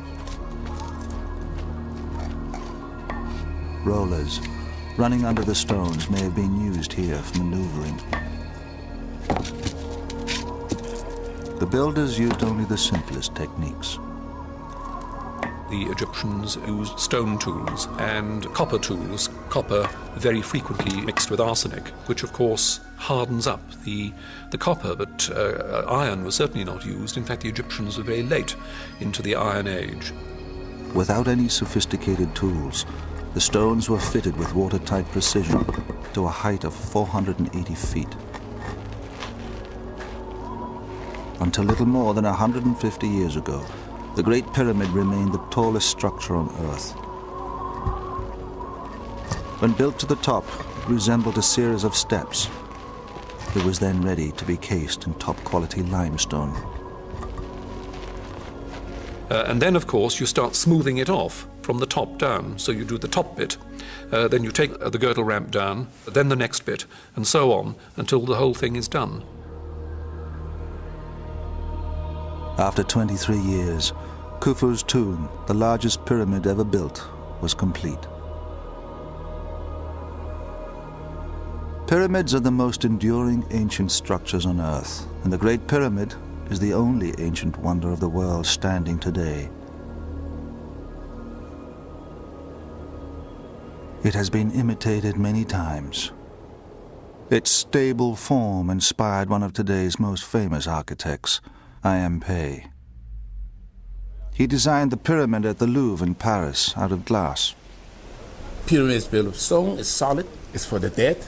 Rollers running under the stones may have been used here for maneuvering. The builders used only the simplest techniques. The Egyptians used stone tools and copper tools, copper very frequently mixed with arsenic, which of course hardens up the copper, but iron was certainly not used. In fact, the Egyptians were very late into the Iron Age. Without any sophisticated tools, the stones were fitted with watertight precision to a height of 480 feet. Until little more than 150 years ago, the Great Pyramid remained the tallest structure on Earth. When built to the top, it resembled a series of steps. It was then ready to be cased in top-quality limestone. And then, of course, you start smoothing it off from the top down. So you do the top bit, then you take the girdle ramp down, then the next bit, and so on, until the whole thing is done. After 23 years, Khufu's tomb, the largest pyramid ever built, was complete. Pyramids are the most enduring ancient structures on Earth, and the Great Pyramid is the only ancient wonder of the world standing today. It has been imitated many times. Its stable form inspired one of today's most famous architects, I.M. Pei. He designed the pyramid at the Louvre in Paris out of glass. Pyramid is built of stone, it's solid, it's for the dead,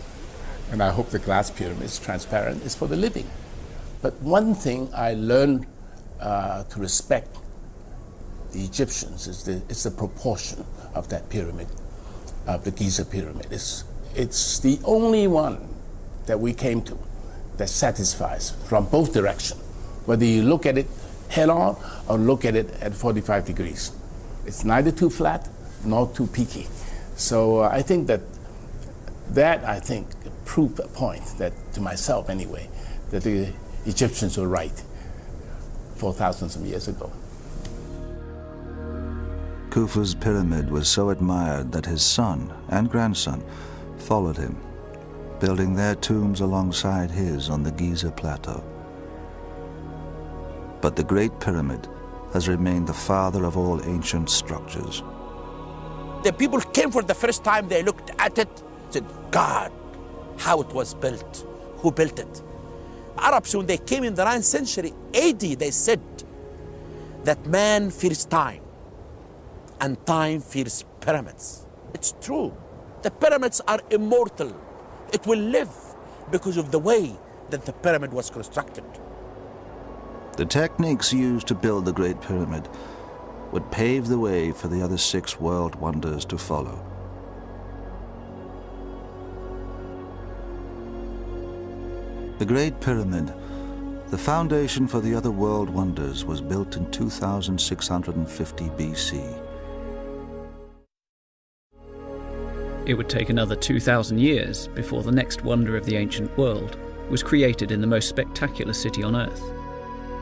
and I hope the glass pyramid is transparent, it's for the living. But one thing I learned to respect the Egyptians is the proportion of that pyramid, of the Giza pyramid. It's the only one that we came to that satisfies from both directions, whether you look at it head on or look at it at 45 degrees. It's neither too flat nor too peaky. So I think that proved a point that, to myself anyway, that the Egyptians were right 4,000 of years ago. Khufu's pyramid was so admired that his son and grandson followed him, building their tombs alongside his on the Giza Plateau. But the Great Pyramid has remained the father of all ancient structures. The people came for the first time, they looked at it, said, God, how it was built, who built it? Arabs, when they came in the 9th century AD, they said that man fears time and time fears pyramids. It's true. The pyramids are immortal. It will live because of the way that the pyramid was constructed. The techniques used to build the Great Pyramid would pave the way for the other 6 world wonders to follow. The Great Pyramid, the foundation for the other world wonders, was built in 2650 BC. It would take another 2,000 years before the next wonder of the ancient world was created in the most spectacular city on Earth,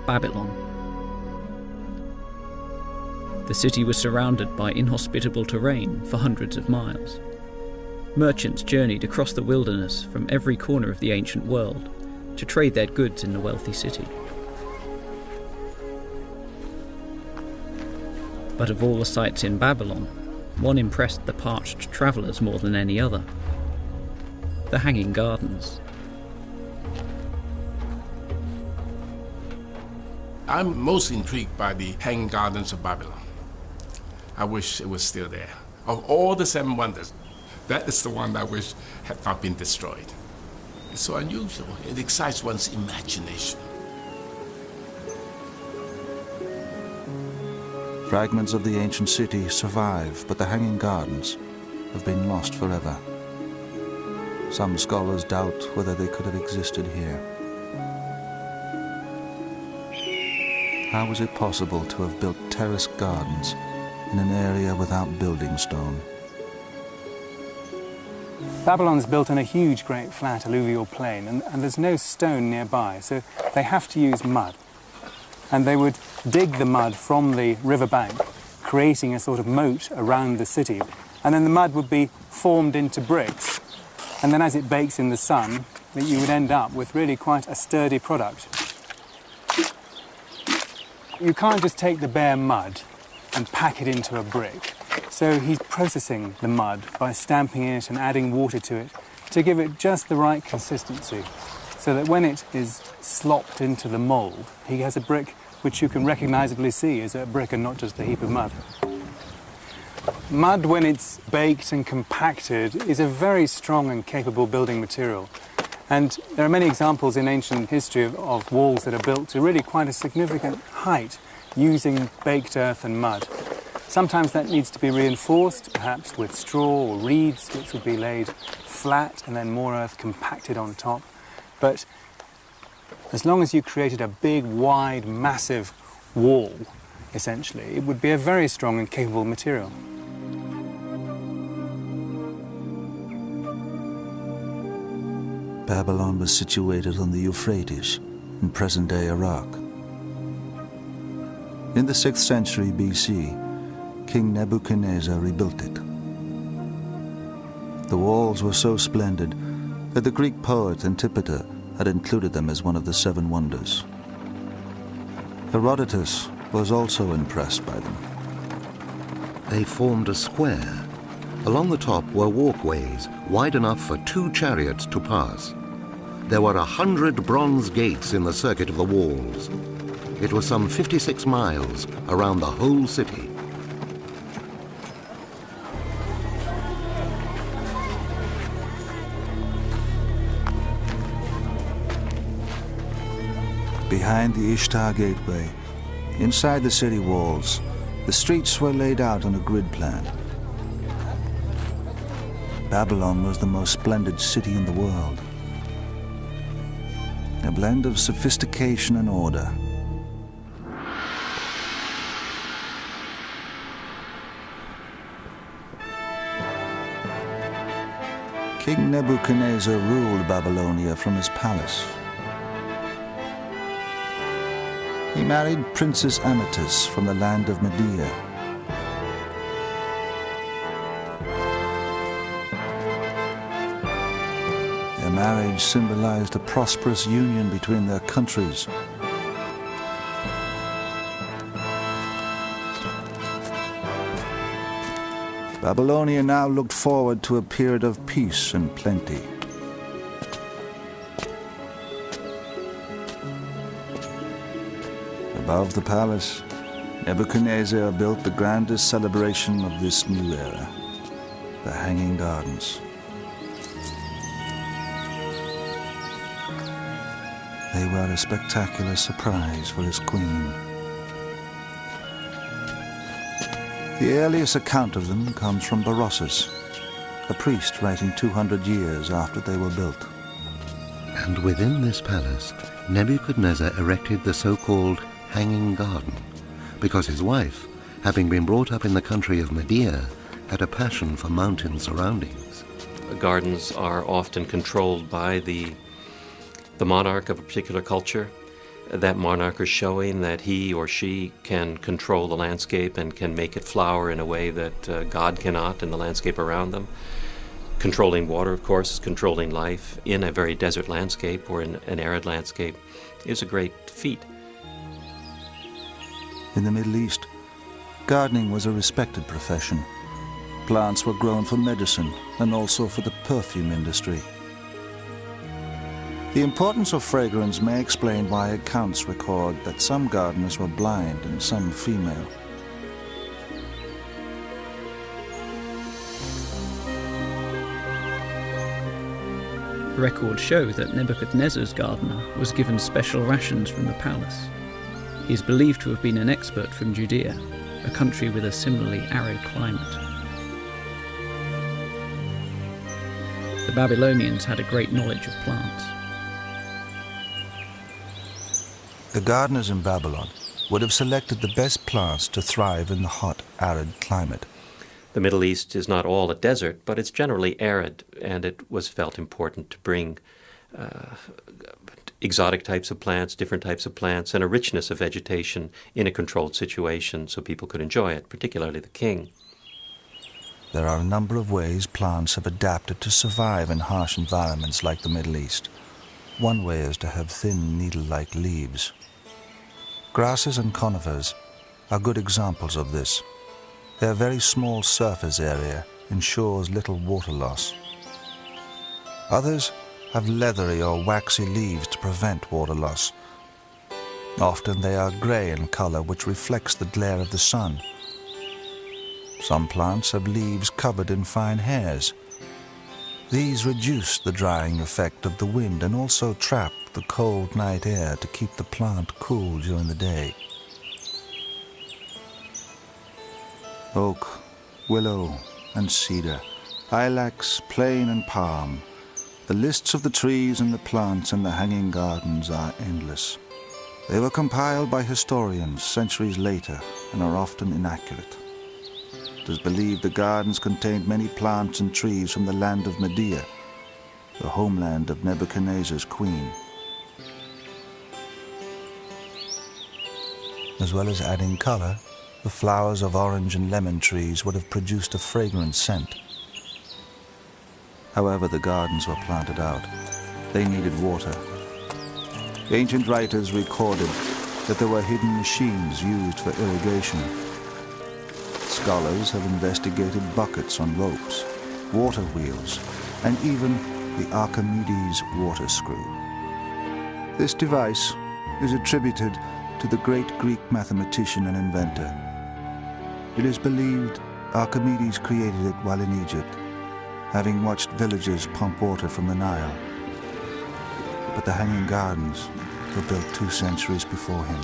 Babylon. The city was surrounded by inhospitable terrain for hundreds of miles. Merchants journeyed across the wilderness from every corner of the ancient world to trade their goods in the wealthy city. But of all the sights in Babylon, one impressed the parched travellers more than any other: the Hanging Gardens. I'm most intrigued by the Hanging Gardens of Babylon. I wish it was still there. Of all the 7 wonders, that is the one I wish had not been destroyed. It's so unusual. It excites one's imagination. Fragments of the ancient city survive, but the Hanging Gardens have been lost forever. Some scholars doubt whether they could have existed here. How was it possible to have built terraced gardens in an area without building stone? Babylon's built on a huge, great, flat alluvial plain, and there's no stone nearby, so they have to use mud. And they would dig the mud from the riverbank, creating a sort of moat around the city. And then the mud would be formed into bricks. And then as it bakes in the sun, you would end up with really quite a sturdy product. You can't just take the bare mud and pack it into a brick. So he's processing the mud by stamping it and adding water to it to give it just the right consistency. so that when it is slopped into the mould, he has a brick which you can recognisably see is a brick and not just a heap of mud. Mud, when it's baked and compacted, is a very strong and capable building material. And there are many examples in ancient history of walls that are built to really quite a significant height using baked earth and mud. Sometimes that needs to be reinforced, perhaps with straw or reeds, which would be laid flat and then more earth compacted on top. But as long as you created a big, wide, massive wall, essentially, it would be a very strong and capable material. Babylon was situated on the Euphrates in present-day Iraq. In the 6th century BC, King Nebuchadnezzar rebuilt it. The walls were so splendid that the Greek poet Antipater had included them as one of the 7 wonders. Herodotus was also impressed by them. They formed a square. Along the top were walkways wide enough for 2 chariots to pass. There were 100 bronze gates in the circuit of the walls. It was some 56 miles around the whole city. Behind the Ishtar Gateway, inside the city walls, the streets were laid out on a grid plan. Babylon was the most splendid city in the world. A blend of sophistication and order. King Nebuchadnezzar ruled Babylonia from his palace. He married Princess Amytis from the land of Media. Their marriage symbolized a prosperous union between their countries. Babylonia now looked forward to a period of peace and plenty. Above the palace, Nebuchadnezzar built the grandest celebration of this new era, the Hanging Gardens. They were a spectacular surprise for his queen. The earliest account of them comes from Berossus, a priest writing 200 years after they were built. And within this palace, Nebuchadnezzar erected the so-called Hanging Garden, because his wife, having been brought up in the country of Media, had a passion for mountain surroundings. Gardens are often controlled by the monarch of a particular culture. That monarch is showing that he or she can control the landscape and can make it flower in a way that God cannot in the landscape around them. Controlling water, of course, controlling life in a very desert landscape or in an arid landscape is a great feat. In the Middle East, gardening was a respected profession. Plants were grown for medicine and also for the perfume industry. The importance of fragrance may explain why accounts record that some gardeners were blind and some female. Records show that Nebuchadnezzar's gardener was given special rations from the palace. He is believed to have been an expert from Judea, a country with a similarly arid climate. The Babylonians had a great knowledge of plants. The gardeners in Babylon would have selected the best plants to thrive in the hot, arid climate. The Middle East is not all a desert, but it's generally arid, and it was felt important to bring exotic types of plants, different types of plants, and a richness of vegetation in a controlled situation so people could enjoy it, particularly the king. There are a number of ways plants have adapted to survive in harsh environments like the Middle East. One way is to have thin, needle-like leaves. Grasses and conifers are good examples of this. Their very small surface area ensures little water loss. Others have leathery or waxy leaves to prevent water loss. Often they are grey in color, which reflects the glare of the sun. Some plants have leaves covered in fine hairs. These reduce the drying effect of the wind and also trap the cold night air to keep the plant cool during the day. Oak, willow, and cedar, ilex, plane, and palm. The lists of the trees and the plants in the hanging gardens are endless. They were compiled by historians centuries later and are often inaccurate. It is believed the gardens contained many plants and trees from the land of Media, the homeland of Nebuchadnezzar's queen. As well as adding color, the flowers of orange and lemon trees would have produced a fragrant scent. However, the gardens were planted out. They needed water. Ancient writers recorded that there were hidden machines used for irrigation. Scholars have investigated buckets on ropes, water wheels, and even the Archimedes water screw. This device is attributed to the great Greek mathematician and inventor. It is believed Archimedes created it while in Egypt, having watched villagers pump water from the Nile. But the Hanging Gardens were built 2 centuries before him.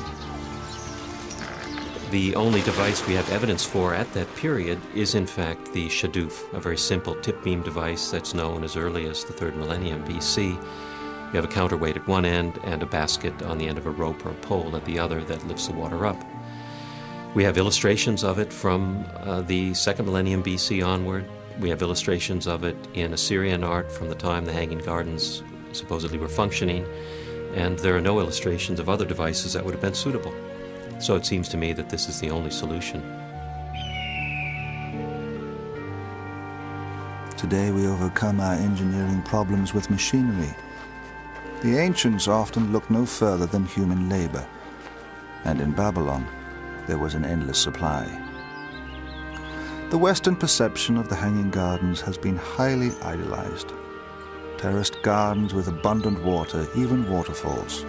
The only device we have evidence for at that period is in fact the shaduf, a very simple tip beam device that's known as early as the 3rd millennium BC. You have a counterweight at one end and a basket on the end of a rope or a pole at the other that lifts the water up. We have illustrations of it from the 2nd millennium BC onward. We have illustrations of it in Assyrian art from the time the Hanging Gardens supposedly were functioning, and there are no illustrations of other devices that would have been suitable. So it seems to me that this is the only solution. Today we overcome our engineering problems with machinery. The ancients often looked no further than human labor, and in Babylon there was an endless supply. The Western perception of the Hanging Gardens has been highly idealized. Terraced gardens with abundant water, even waterfalls.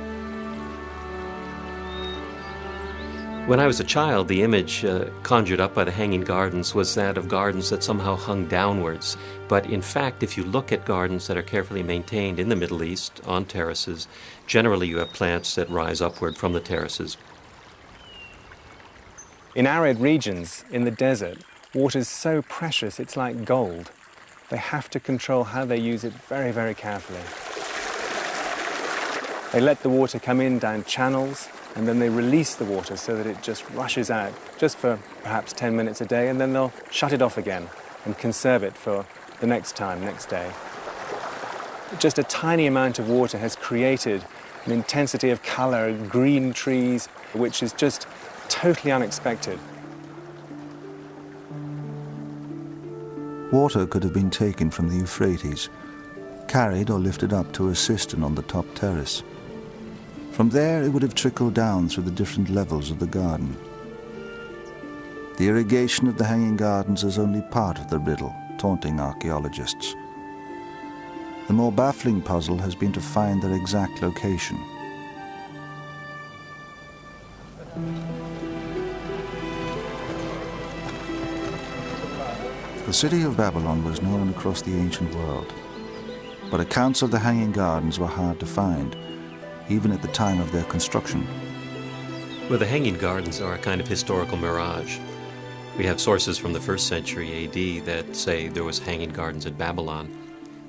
When I was a child, the image conjured up by the Hanging Gardens was that of gardens that somehow hung downwards. But in fact, if you look at gardens that are carefully maintained in the Middle East on terraces, generally you have plants that rise upward from the terraces. In arid regions, in the desert, water is so precious it's like gold. They have to control how they use it very, very carefully. They let the water come in down channels, and then they release the water so that it just rushes out, just for perhaps 10 minutes a day, and then they'll shut it off again and conserve it for the next day. Just a tiny amount of water has created an intensity of color, green trees, which is just totally unexpected. Water could have been taken from the Euphrates, carried or lifted up to a cistern on the top terrace. From there it would have trickled down through the different levels of the garden. The irrigation of the Hanging Gardens is only part of the riddle, taunting archaeologists. The more baffling puzzle has been to find their exact location. The city of Babylon was known across the ancient world, but accounts of the Hanging Gardens were hard to find, even at the time of their construction. Well, the Hanging Gardens are a kind of historical mirage. We have sources from the 1st century AD that say there was Hanging Gardens at Babylon,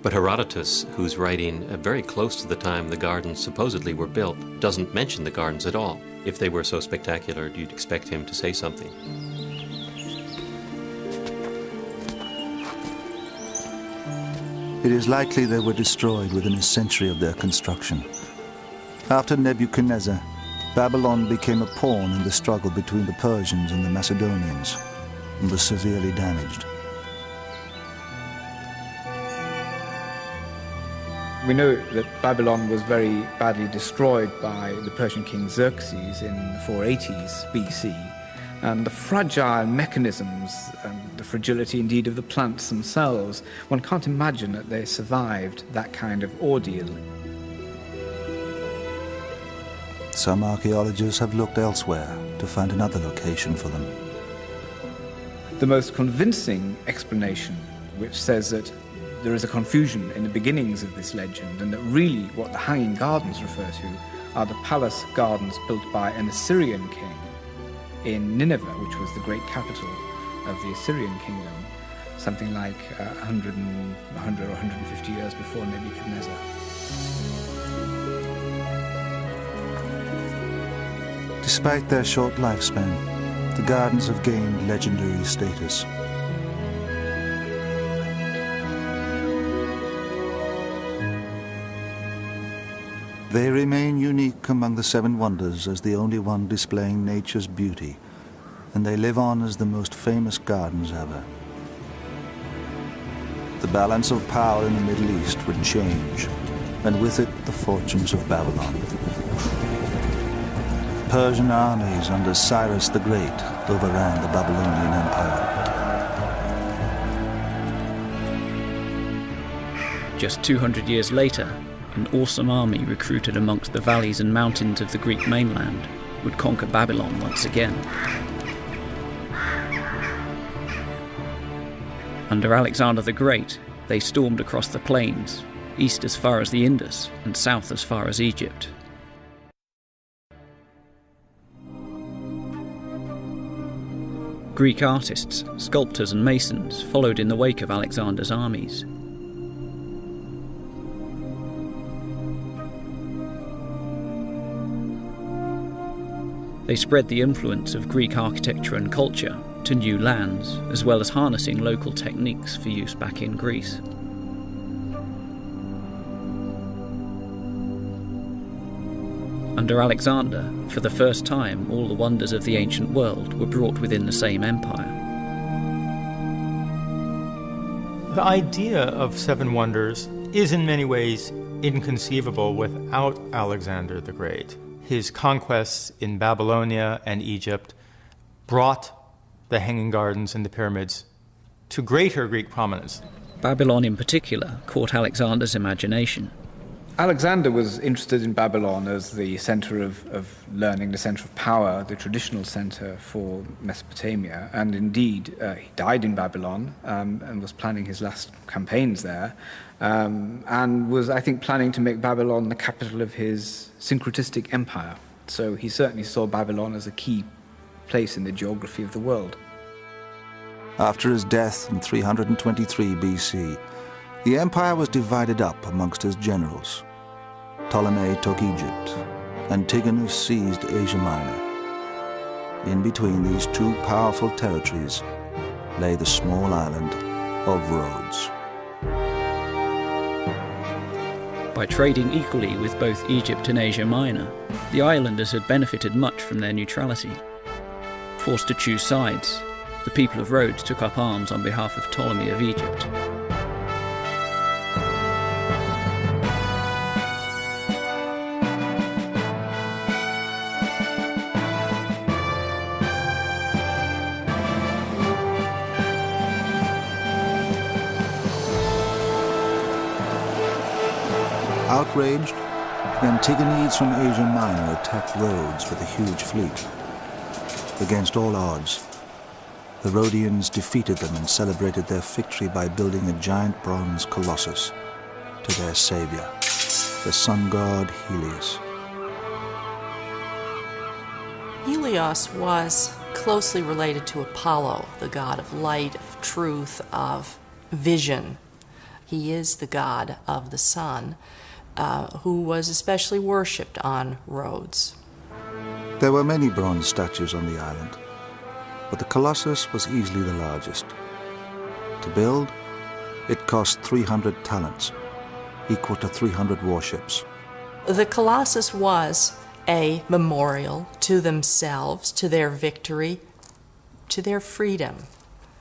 but Herodotus, who's writing very close to the time the gardens supposedly were built, doesn't mention the gardens at all. If they were so spectacular, you'd expect him to say something. It is likely they were destroyed within a century of their construction. After Nebuchadnezzar, Babylon became a pawn in the struggle between the Persians and the Macedonians, and was severely damaged. We know that Babylon was very badly destroyed by the Persian king Xerxes in 480s BC, and the fragile mechanisms and the fragility indeed of the plants themselves, one can't imagine that they survived that kind of ordeal. Some archaeologists have looked elsewhere to find another location for them. The most convincing explanation, which says that there is a confusion in the beginnings of this legend, and that really what the Hanging Gardens refer to are the palace gardens built by an Assyrian king in Nineveh, which was the great capital of the Assyrian kingdom, something like 100 or 150 years before Nebuchadnezzar. Despite their short lifespan, the gardens have gained legendary status. They remain unique among the Seven Wonders as the only one displaying nature's beauty, and they live on as the most famous gardens ever. The balance of power in the Middle East would change, and with it the fortunes of Babylon. Persian armies under Cyrus the Great overran the Babylonian Empire. Just 200 years later, an awesome army recruited amongst the valleys and mountains of the Greek mainland would conquer Babylon once again. Under Alexander the Great, they stormed across the plains, east as far as the Indus and south as far as Egypt. Greek artists, sculptors and masons followed in the wake of Alexander's armies. They spread the influence of Greek architecture and culture to new lands, as well as harnessing local techniques for use back in Greece. Under Alexander, for the first time, all the wonders of the ancient world were brought within the same empire. The idea of Seven Wonders is in many ways inconceivable without Alexander the Great. His conquests in Babylonia and Egypt brought the Hanging Gardens and the pyramids to greater Greek prominence. Babylon in particular caught Alexander's imagination. Alexander was interested in Babylon as the center of learning, the center of power, the traditional center for Mesopotamia. And indeed, he died in Babylon and was planning his last campaigns there, and was, I think, planning to make Babylon the capital of his syncretistic empire. So he certainly saw Babylon as a key place in the geography of the world. After his death in 323 BC, the empire was divided up amongst his generals. Ptolemy took Egypt, Antigonus seized Asia Minor. In between these two powerful territories lay the small island of Rhodes. By trading equally with both Egypt and Asia Minor, the islanders had benefited much from their neutrality. Forced to choose sides, the people of Rhodes took up arms on behalf of Ptolemy of Egypt. Outraged, the Antigonides from Asia Minor attacked Rhodes with a huge fleet. Against all odds, the Rhodians defeated them and celebrated their victory by building a giant bronze colossus to their savior, the sun god Helios. Helios was closely related to Apollo, the god of light, of truth, of vision. He is the god of the sun, who was especially worshipped on Rhodes. There were many bronze statues on the island, but the Colossus was easily the largest. To build, it cost 300 talents, equal to 300 warships. The Colossus was a memorial to themselves, to their victory, to their freedom,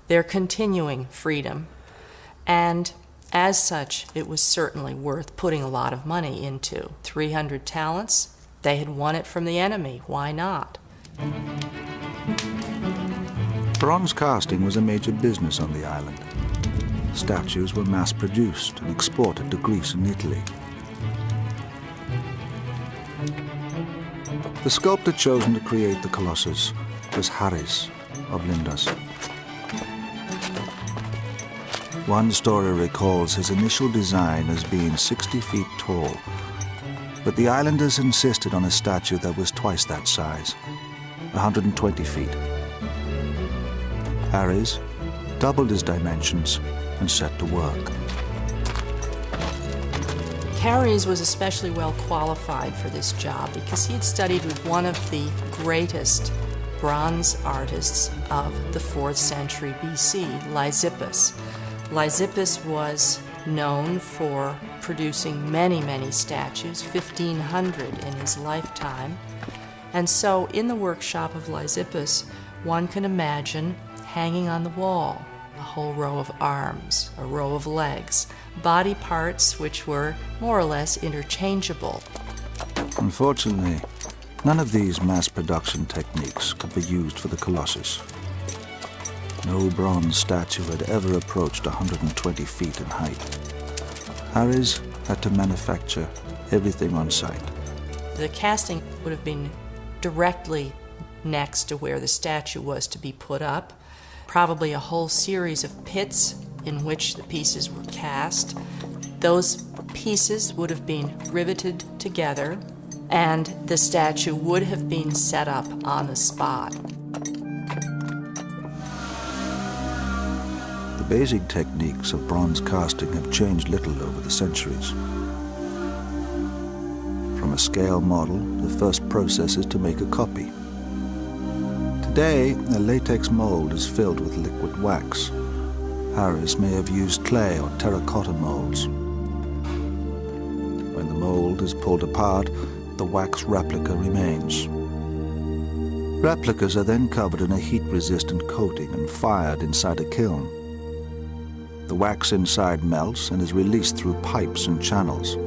their continuing freedom, and as such, it was certainly worth putting a lot of money into. 300 talents, they had won it from the enemy. Why not? Bronze casting was a major business on the island. Statues were mass-produced and exported to Greece and Italy. The sculptor chosen to create the Colossus was Haris of Lindos. One story recalls his initial design as being 60 feet tall, but the islanders insisted on a statue that was twice that size, 120 feet. Haris doubled his dimensions and set to work. Haris was especially well qualified for this job because he had studied with one of the greatest bronze artists of the 4th century BC, Lysippus. Lysippus was known for producing many, many statues, 1,500 in his lifetime. And so in the workshop of Lysippus, one can imagine hanging on the wall a whole row of arms, a row of legs, body parts which were more or less interchangeable. Unfortunately, none of these mass production techniques could be used for the Colossus. No bronze statue had ever approached 120 feet in height. Haris had to manufacture everything on site. The casting would have been directly next to where the statue was to be put up, probably a whole series of pits in which the pieces were cast. Those pieces would have been riveted together, and the statue would have been set up on the spot. The basic techniques of bronze casting have changed little over the centuries. From a scale model, the first process is to make a copy. Today, a latex mold is filled with liquid wax. Haris may have used clay or terracotta molds. When the mold is pulled apart, the wax replica remains. Replicas are then covered in a heat-resistant coating and fired inside a kiln. The wax inside melts and is released through pipes and channels.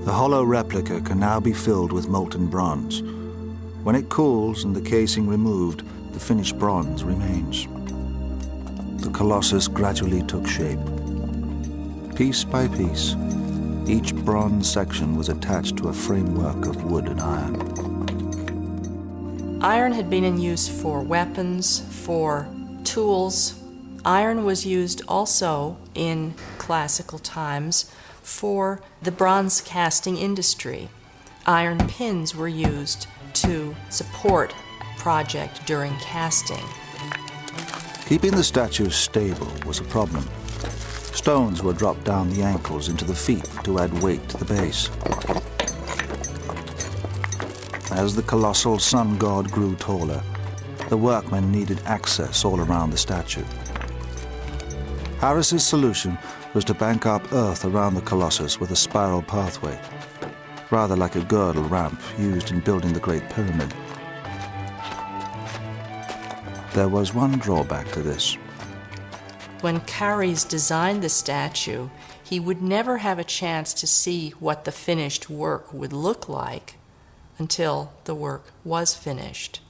The hollow replica can now be filled with molten bronze. When it cools and the casing removed, the finished bronze remains. The Colossus gradually took shape. Piece by piece, each bronze section was attached to a framework of wood and iron. Iron had been in use for weapons, for tools. Iron was used also in classical times for the bronze casting industry. Iron pins were used to support a project during casting. Keeping the statues stable was a problem. Stones were dropped down the ankles into the feet to add weight to the base. As the colossal sun god grew taller, the workmen needed access all around the statue. Haris's solution was to bank up earth around the Colossus with a spiral pathway, rather like a girdle ramp used in building the Great Pyramid. There was one drawback to this. When Haris designed the statue, he would never have a chance to see what the finished work would look like until the work was finished,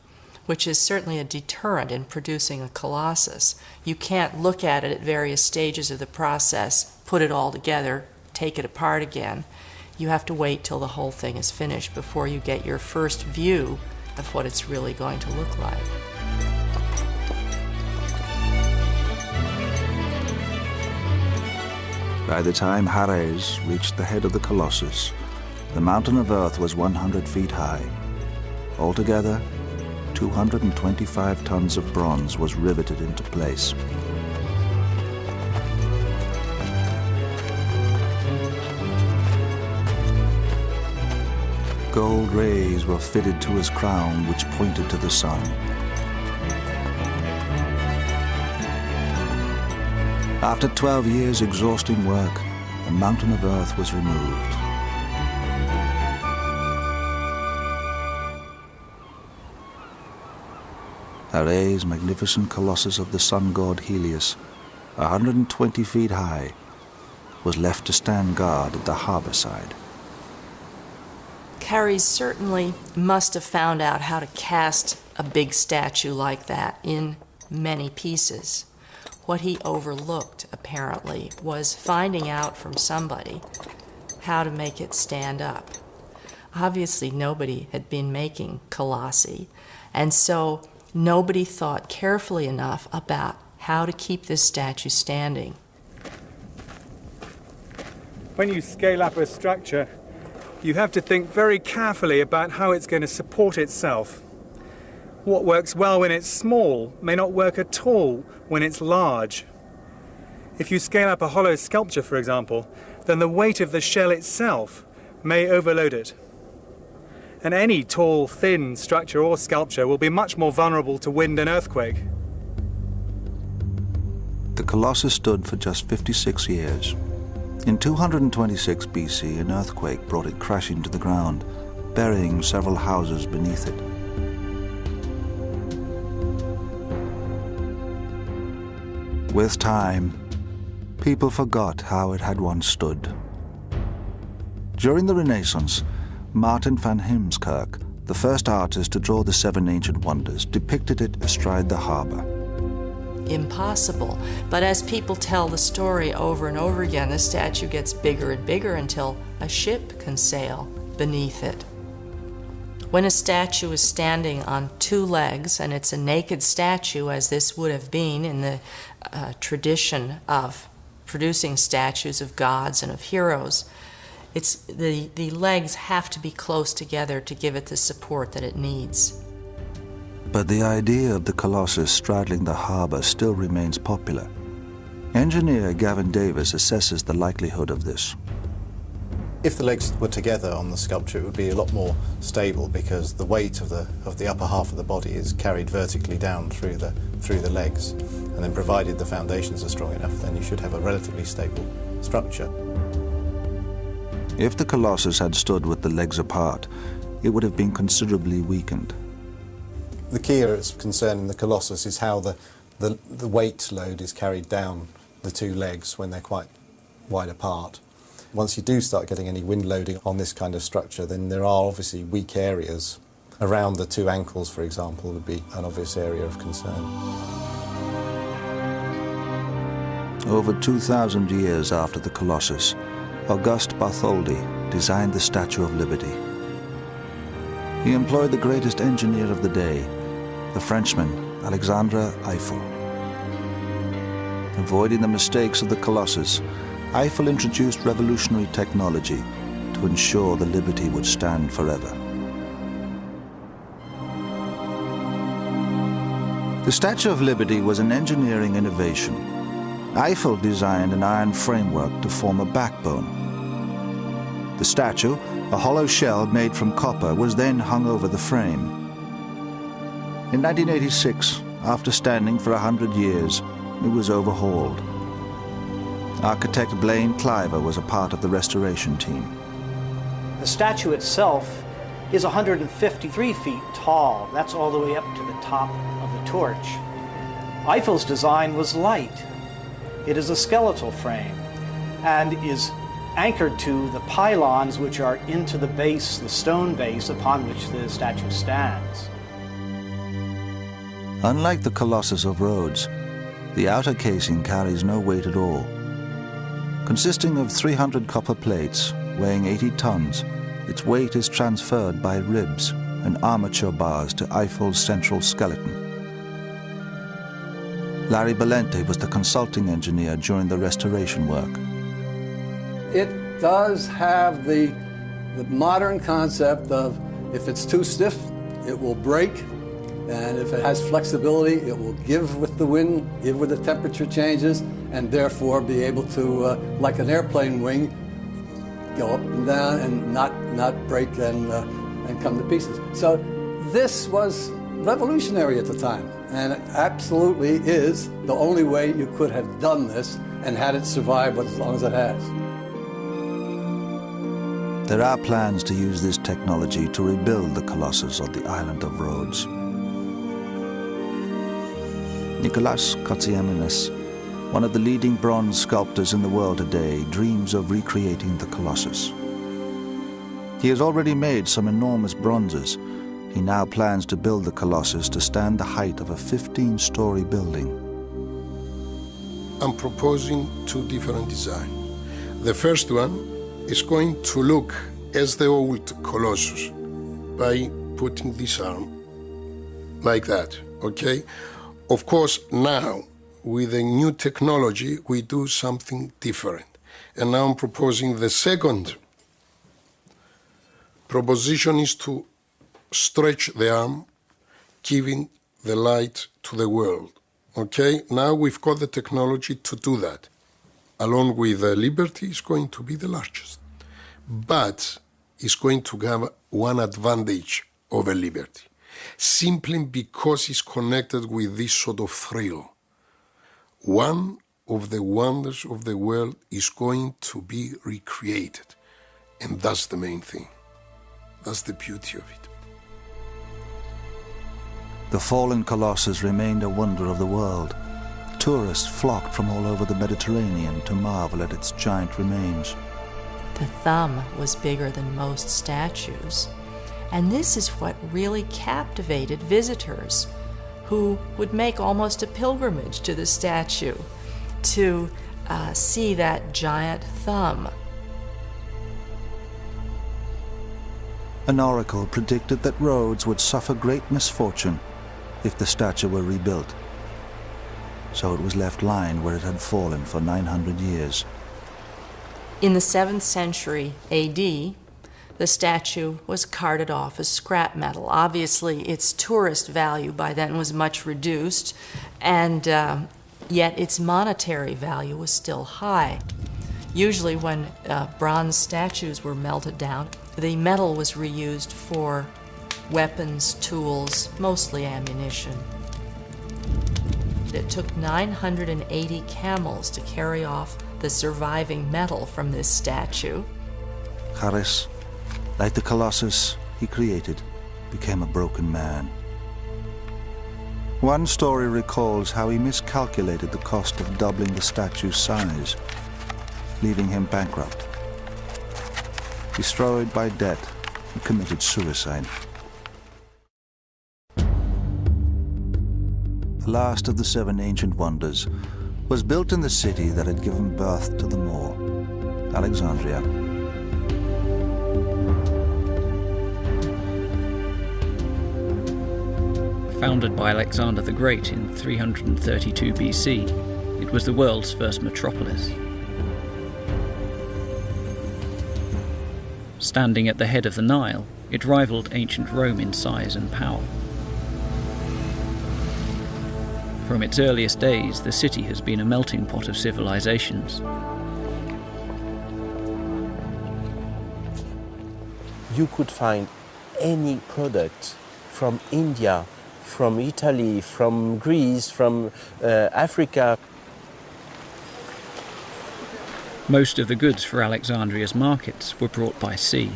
which is certainly a deterrent in producing a Colossus. You can't look at it at various stages of the process, put it all together, take it apart again. You have to wait till the whole thing is finished before you get your first view of what it's really going to look like. By the time Haris reached the head of the Colossus, the mountain of earth was 100 feet high. Altogether, 225 tons of bronze was riveted into place. Gold rays were fitted to his crown, which pointed to the sun. After 12 years' exhausting work, the mountain of earth was removed. Haris' magnificent colossus of the sun god Helios, 120 feet high, was left to stand guard at the harbor side. Haris certainly must have found out how to cast a big statue like that in many pieces. What he overlooked, apparently, was finding out from somebody how to make it stand up. Obviously, nobody had been making colossi, and so nobody thought carefully enough about how to keep this statue standing. When you scale up a structure, you have to think very carefully about how it's going to support itself. What works well when it's small may not work at all when it's large. If you scale up a hollow sculpture, for example, then the weight of the shell itself may overload it. And any tall, thin structure or sculpture will be much more vulnerable to wind and earthquake. The Colossus stood for just 56 years. In 226 BC, an earthquake brought it crashing to the ground, burying several houses beneath it. With time, people forgot how it had once stood. During the Renaissance, Martin van Heemskerk, the first artist to draw the seven ancient wonders, depicted it astride the harbor. Impossible. But as people tell the story over and over again, the statue gets bigger and bigger until a ship can sail beneath it. When a statue is standing on two legs, and it's a naked statue, as this would have been in the tradition of producing statues of gods and of heroes, it's the legs have to be close together to give it the support that it needs. But the idea of the Colossus straddling the harbor still remains popular. Engineer Gavin Davis assesses the likelihood of this. If the legs were together on the sculpture, it would be a lot more stable because the weight of the upper half of the body is carried vertically down through the legs. And then provided the foundations are strong enough, then you should have a relatively stable structure. If the Colossus had stood with the legs apart, it would have been considerably weakened. The key area concerning the Colossus is how the weight load is carried down the two legs when they're quite wide apart. Once you do start getting any wind loading on this kind of structure, then there are obviously weak areas. Around the two ankles, for example, would be an obvious area of concern. Over 2,000 years after the Colossus, Auguste Bartholdi designed the Statue of Liberty. He employed the greatest engineer of the day, the Frenchman Alexandre Eiffel. Avoiding the mistakes of the Colossus, Eiffel introduced revolutionary technology to ensure the Liberty would stand forever. The Statue of Liberty was an engineering innovation. Eiffel designed an iron framework to form a backbone. The statue, a hollow shell made from copper, was then hung over the frame. In 1986, after standing for 100 years, it was overhauled. Architect Blaine Cliver was a part of the restoration team. The statue itself is 153 feet tall. That's all the way up to the top of the torch. Eiffel's design was light. It is a skeletal frame and is anchored to the pylons which are into the base, the stone base upon which the statue stands. Unlike the Colossus of Rhodes, the outer casing carries no weight at all. Consisting of 300 copper plates weighing 80 tons, its weight is transferred by ribs and armature bars to Eiffel's central skeleton. Larry Belente was the consulting engineer during the restoration work. It does have the modern concept of if it's too stiff, it will break, and if it has flexibility, it will give with the wind, give with the temperature changes, and therefore be able to, like an airplane wing, go up and down and not break and come to pieces. So this was revolutionary at the time, and it absolutely is the only way you could have done this and had it survive as long as it has. There are plans to use this technology to rebuild the Colossus on the island of Rhodes. Nicolas Kotsiamenes, one of the leading bronze sculptors in the world today, dreams of recreating the Colossus. He has already made some enormous bronzes. He now plans to build the Colossus to stand the height of a 15-story building. I'm proposing two different designs. The first one is going to look as the old Colossus by putting this arm like that, okay? Of course, now, with the new technology, we do something different. And now I'm proposing the second proposition is to stretch the arm, giving the light to the world, okay? Now we've got the technology to do that. Along with Liberty, it's going to be the largest. But it's going to have one advantage over Liberty, simply because it's connected with this sort of thrill. One of the wonders of the world is going to be recreated, and that's the main thing. That's the beauty of it. The fallen Colossus remained a wonder of the world. Tourists flocked from all over the Mediterranean to marvel at its giant remains. The thumb was bigger than most statues, and this is what really captivated visitors, who would make almost a pilgrimage to the statue to see that giant thumb. An oracle predicted that Rhodes would suffer great misfortune if the statue were rebuilt. So it was left lying where it had fallen for 900 years. In the 7th century AD, the statue was carted off as scrap metal. Obviously, its tourist value by then was much reduced, and yet its monetary value was still high. Usually when bronze statues were melted down, the metal was reused for weapons, tools, mostly ammunition. It took 980 camels to carry off the surviving metal from this statue. Charis, like the Colossus he created, became a broken man. One story recalls how he miscalculated the cost of doubling the statue's size, leaving him bankrupt. Destroyed by debt, he committed suicide. The last of the 7 ancient wonders was built in the city that had given birth to them all, Alexandria. Founded by Alexander the Great in 332 BC, it was the world's first metropolis. Standing at the head of the Nile, it rivaled ancient Rome in size and power. From its earliest days, the city has been a melting pot of civilizations. You could find any product from India, from Italy, from Greece, from Africa. Most of the goods for Alexandria's markets were brought by sea.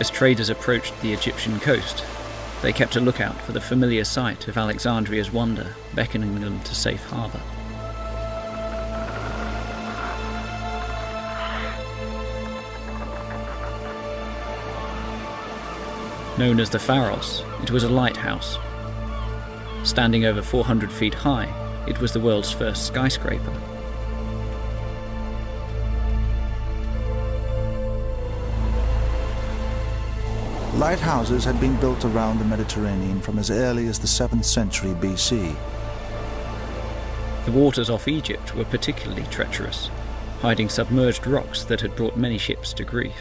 As traders approached the Egyptian coast, they kept a lookout for the familiar sight of Alexandria's wonder, beckoning them to safe harbour. Known as the Pharos, it was a lighthouse. Standing over 400 feet high, it was the world's first skyscraper. Lighthouses had been built around the Mediterranean from as early as the 7th century BC. The waters off Egypt were particularly treacherous, hiding submerged rocks that had brought many ships to grief.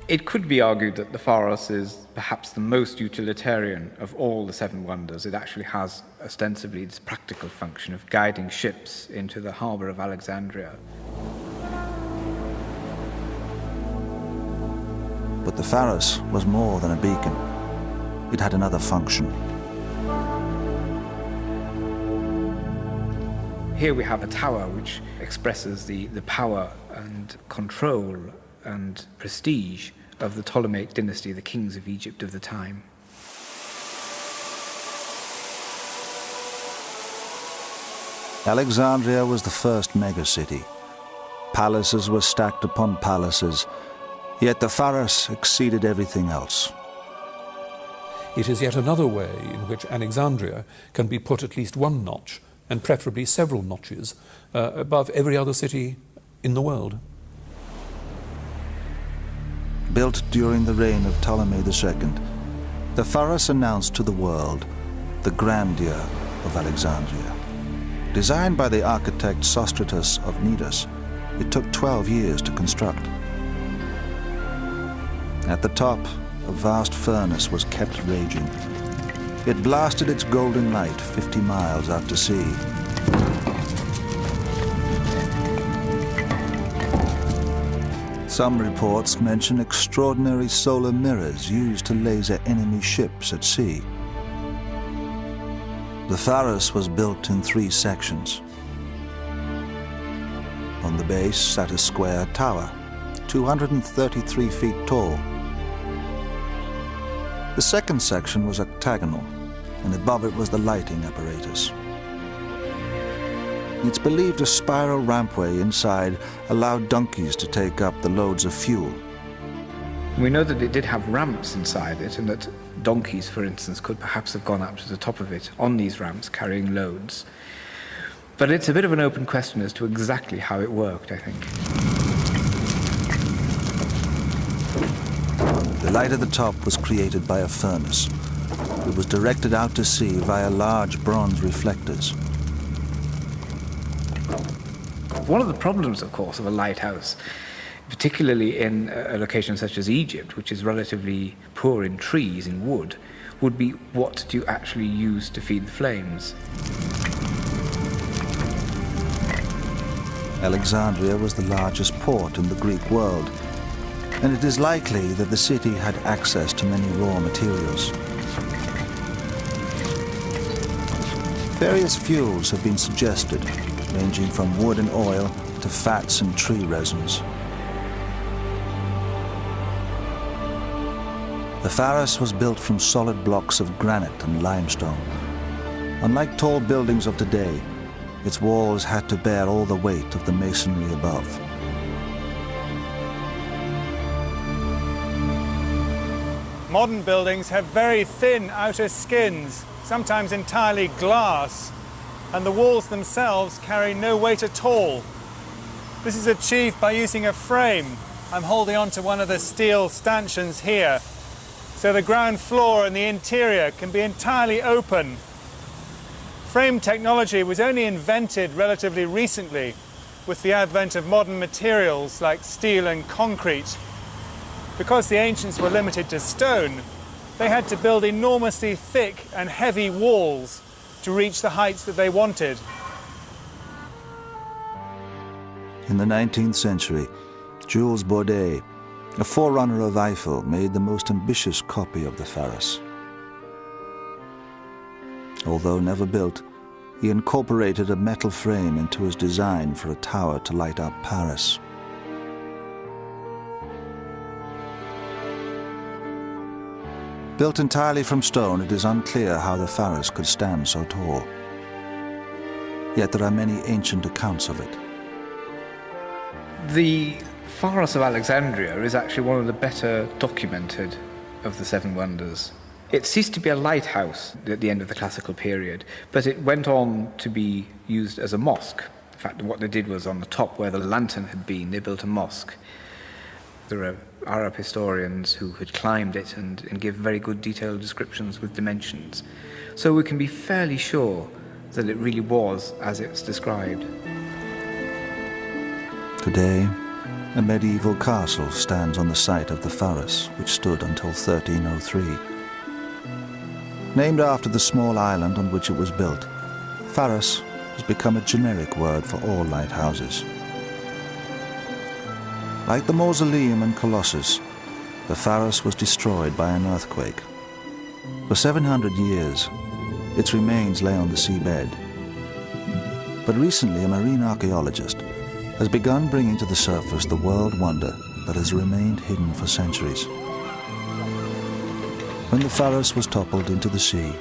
It could be argued that the Pharos is perhaps the most utilitarian of all the 7 wonders. It actually has ostensibly its practical function of guiding ships into the harbour of Alexandria. But the Pharos was more than a beacon. It had another function. Here we have a tower which expresses the power and control and prestige of the Ptolemaic dynasty, the kings of Egypt of the time. Alexandria was the first megacity. Palaces were stacked upon palaces, yet the Pharos exceeded everything else. It is yet another way in which Alexandria can be put at least one notch, and preferably several notches, above every other city in the world. Built during the reign of Ptolemy II, the Pharos announced to the world the grandeur of Alexandria. Designed by the architect Sostratus of Cnidus, it took 12 years to construct. At the top, a vast furnace was kept raging. It blasted its golden light 50 miles out to sea. Some reports mention extraordinary solar mirrors used to laser enemy ships at sea. The Pharos was built in 3 sections. On the base sat a square tower, 233 feet tall. The second section was octagonal, and above it was the lighting apparatus. It's believed a spiral rampway inside allowed donkeys to take up the loads of fuel. We know that it did have ramps inside it, and that donkeys, for instance, could perhaps have gone up to the top of it on these ramps carrying loads. But it's a bit of an open question as to exactly how it worked, I think. The light at the top was created by a furnace. It was directed out to sea via large bronze reflectors. One of the problems, of course, of a lighthouse, particularly in a location such as Egypt, which is relatively poor in trees, in wood, would be what do you actually use to feed the flames? Alexandria was the largest port in the Greek world, and it is likely that the city had access to many raw materials. Various fuels have been suggested, ranging from wood and oil to fats and tree resins. The Pharos was built from solid blocks of granite and limestone. Unlike tall buildings of today, its walls had to bear all the weight of the masonry above. Modern buildings have very thin outer skins, sometimes entirely glass, and the walls themselves carry no weight at all. This is achieved by using a frame. I'm holding onto one of the steel stanchions here, so the ground floor and the interior can be entirely open. Frame technology was only invented relatively recently with the advent of modern materials like steel and concrete. Because the ancients were limited to stone, they had to build enormously thick and heavy walls to reach the heights that they wanted. In the 19th century, Jules Bordet, a forerunner of Eiffel, made the most ambitious copy of the Pharos. Although never built, he incorporated a metal frame into his design for a tower to light up Paris. Built entirely from stone, it is unclear how the Pharos could stand so tall. Yet there are many ancient accounts of it. The Pharos of Alexandria is actually one of the better documented of the Seven Wonders. It ceased to be a lighthouse at the end of the classical period, but it went on to be used as a mosque. In fact, what they did was on the top where the lantern had been, they built a mosque. There are Arab historians who had climbed it and give very good detailed descriptions with dimensions. So we can be fairly sure that it really was as it's described. Today, a medieval castle stands on the site of the Pharos, which stood until 1303. Named after the small island on which it was built, Pharos has become a generic word for all lighthouses. Like the Mausoleum and Colossus, the Pharos was destroyed by an earthquake. For 700 years, its remains lay on the seabed. But recently, a marine archaeologist has begun bringing to the surface the world wonder that has remained hidden for centuries. When the Pharos was toppled into the sea,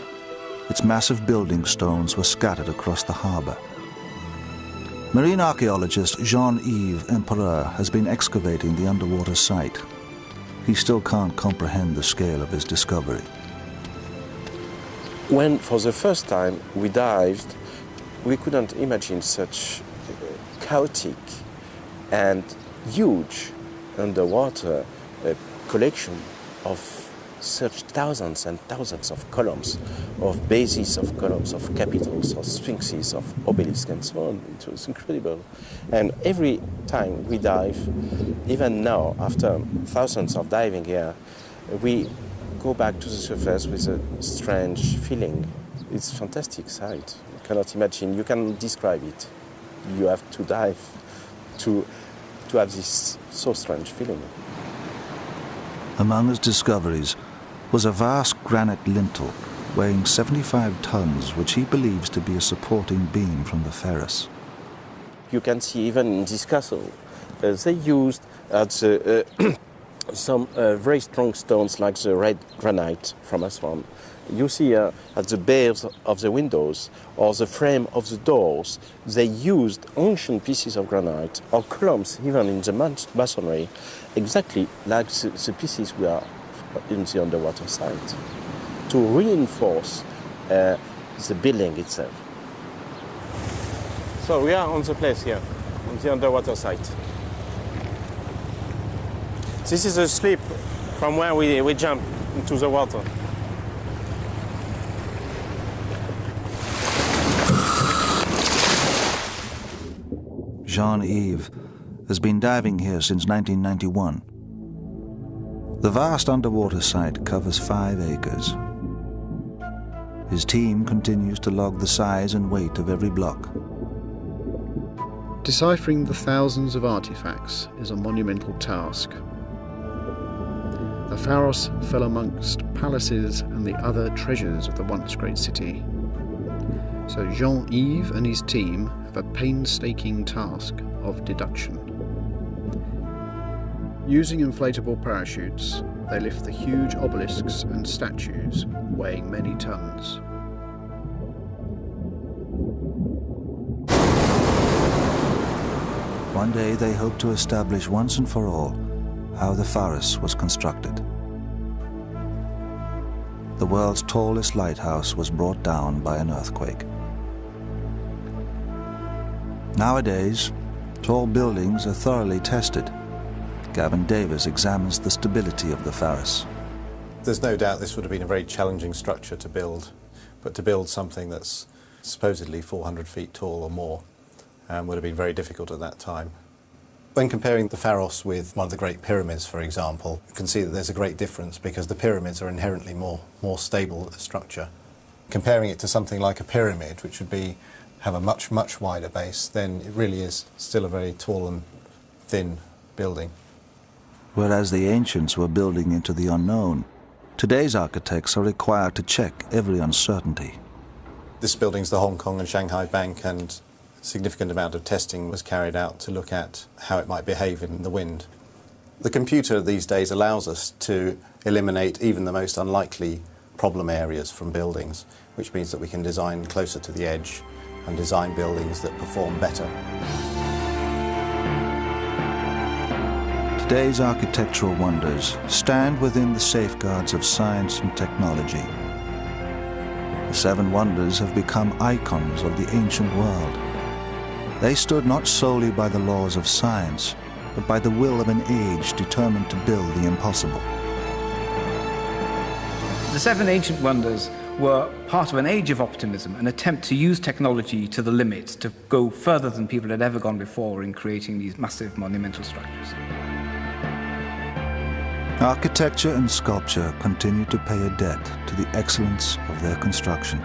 its massive building stones were scattered across the harbor. Marine archaeologist Jean-Yves Empereur has been excavating the underwater site. He still can't comprehend the scale of his discovery. When, for the first time, we dived, we couldn't imagine such chaotic and huge underwater collection of such thousands and thousands of columns, of bases of columns, of capitals, of sphinxes, of obelisks, and so on. It was incredible. And every time we dive, even now, after thousands of diving here, we go back to the surface with a strange feeling. It's a fantastic sight. You cannot imagine, you cannot describe it. You have to dive to have this so strange feeling. Among his discoveries was a vast granite lintel weighing 75 tons, which he believes to be a supporting beam from the Pharos. You can see even in this castle, they used some very strong stones like the red granite from Aswan. You see at the base of the windows or the frame of the doors, they used ancient pieces of granite or columns even in the masonry, exactly like the pieces we are in the underwater site, to reinforce the building itself. So we are on the place here, on the underwater site. This is a slip from where we jump into the water. Jean-Yves has been diving here since 1991. The vast underwater site covers 5 acres. His team continues to log the size and weight of every block. Deciphering the thousands of artifacts is a monumental task. The Pharos fell amongst palaces and the other treasures of the once great city. So Jean-Yves and his team have a painstaking task of deduction. Using inflatable parachutes, they lift the huge obelisks and statues weighing many tons. One day they hope to establish once and for all how the Pharos was constructed. The world's tallest lighthouse was brought down by an earthquake. Nowadays, tall buildings are thoroughly tested. Gavin Davis examines the stability of the Pharos. There's no doubt this would have been a very challenging structure to build, but to build something that's supposedly 400 feet tall or more would have been very difficult at that time. When comparing the Pharos with one of the Great Pyramids, for example, you can see that there's a great difference because the pyramids are inherently more stable structure. Comparing it to something like a pyramid, which would have a much wider base, then it really is still a very tall and thin building. Whereas the ancients were building into the unknown, today's architects are required to check every uncertainty. This building's the Hong Kong and Shanghai Bank, and a significant amount of testing was carried out to look at how it might behave in the wind. The computer these days allows us to eliminate even the most unlikely problem areas from buildings, which means that we can design closer to the edge and design buildings that perform better. Today's architectural wonders stand within the safeguards of science and technology. The 7 wonders have become icons of the ancient world. They stood not solely by the laws of science, but by the will of an age determined to build the impossible. The 7 ancient wonders were part of an age of optimism, an attempt to use technology to the limit, to go further than people had ever gone before in creating these massive monumental structures. Architecture and sculpture continue to pay a debt to the excellence of their construction.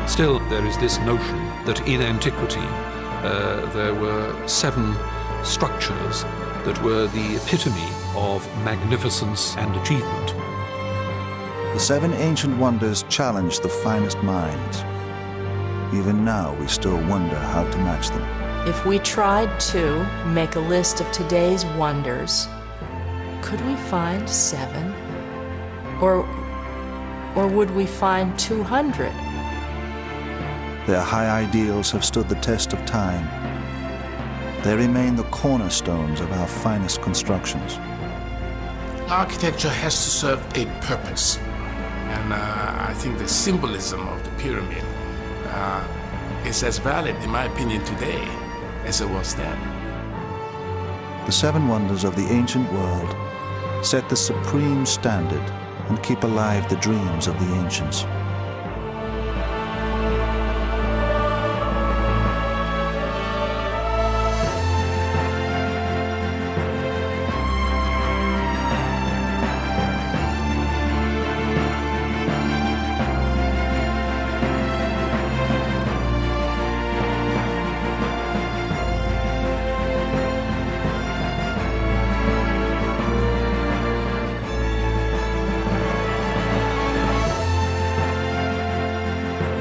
Still, there is this notion that in antiquity there were 7 structures that were the epitome of magnificence and achievement. The 7 ancient wonders challenged the finest minds. Even now, we still wonder how to match them. If we tried to make a list of today's wonders, Could we find 7? Or would we find 200? Their high ideals have stood the test of time. They remain the cornerstones of our finest constructions. Architecture has to serve a purpose. And I think the symbolism of the pyramid is as valid, in my opinion, today as it was then. The 7 wonders of the ancient world set the supreme standard and keep alive the dreams of the ancients.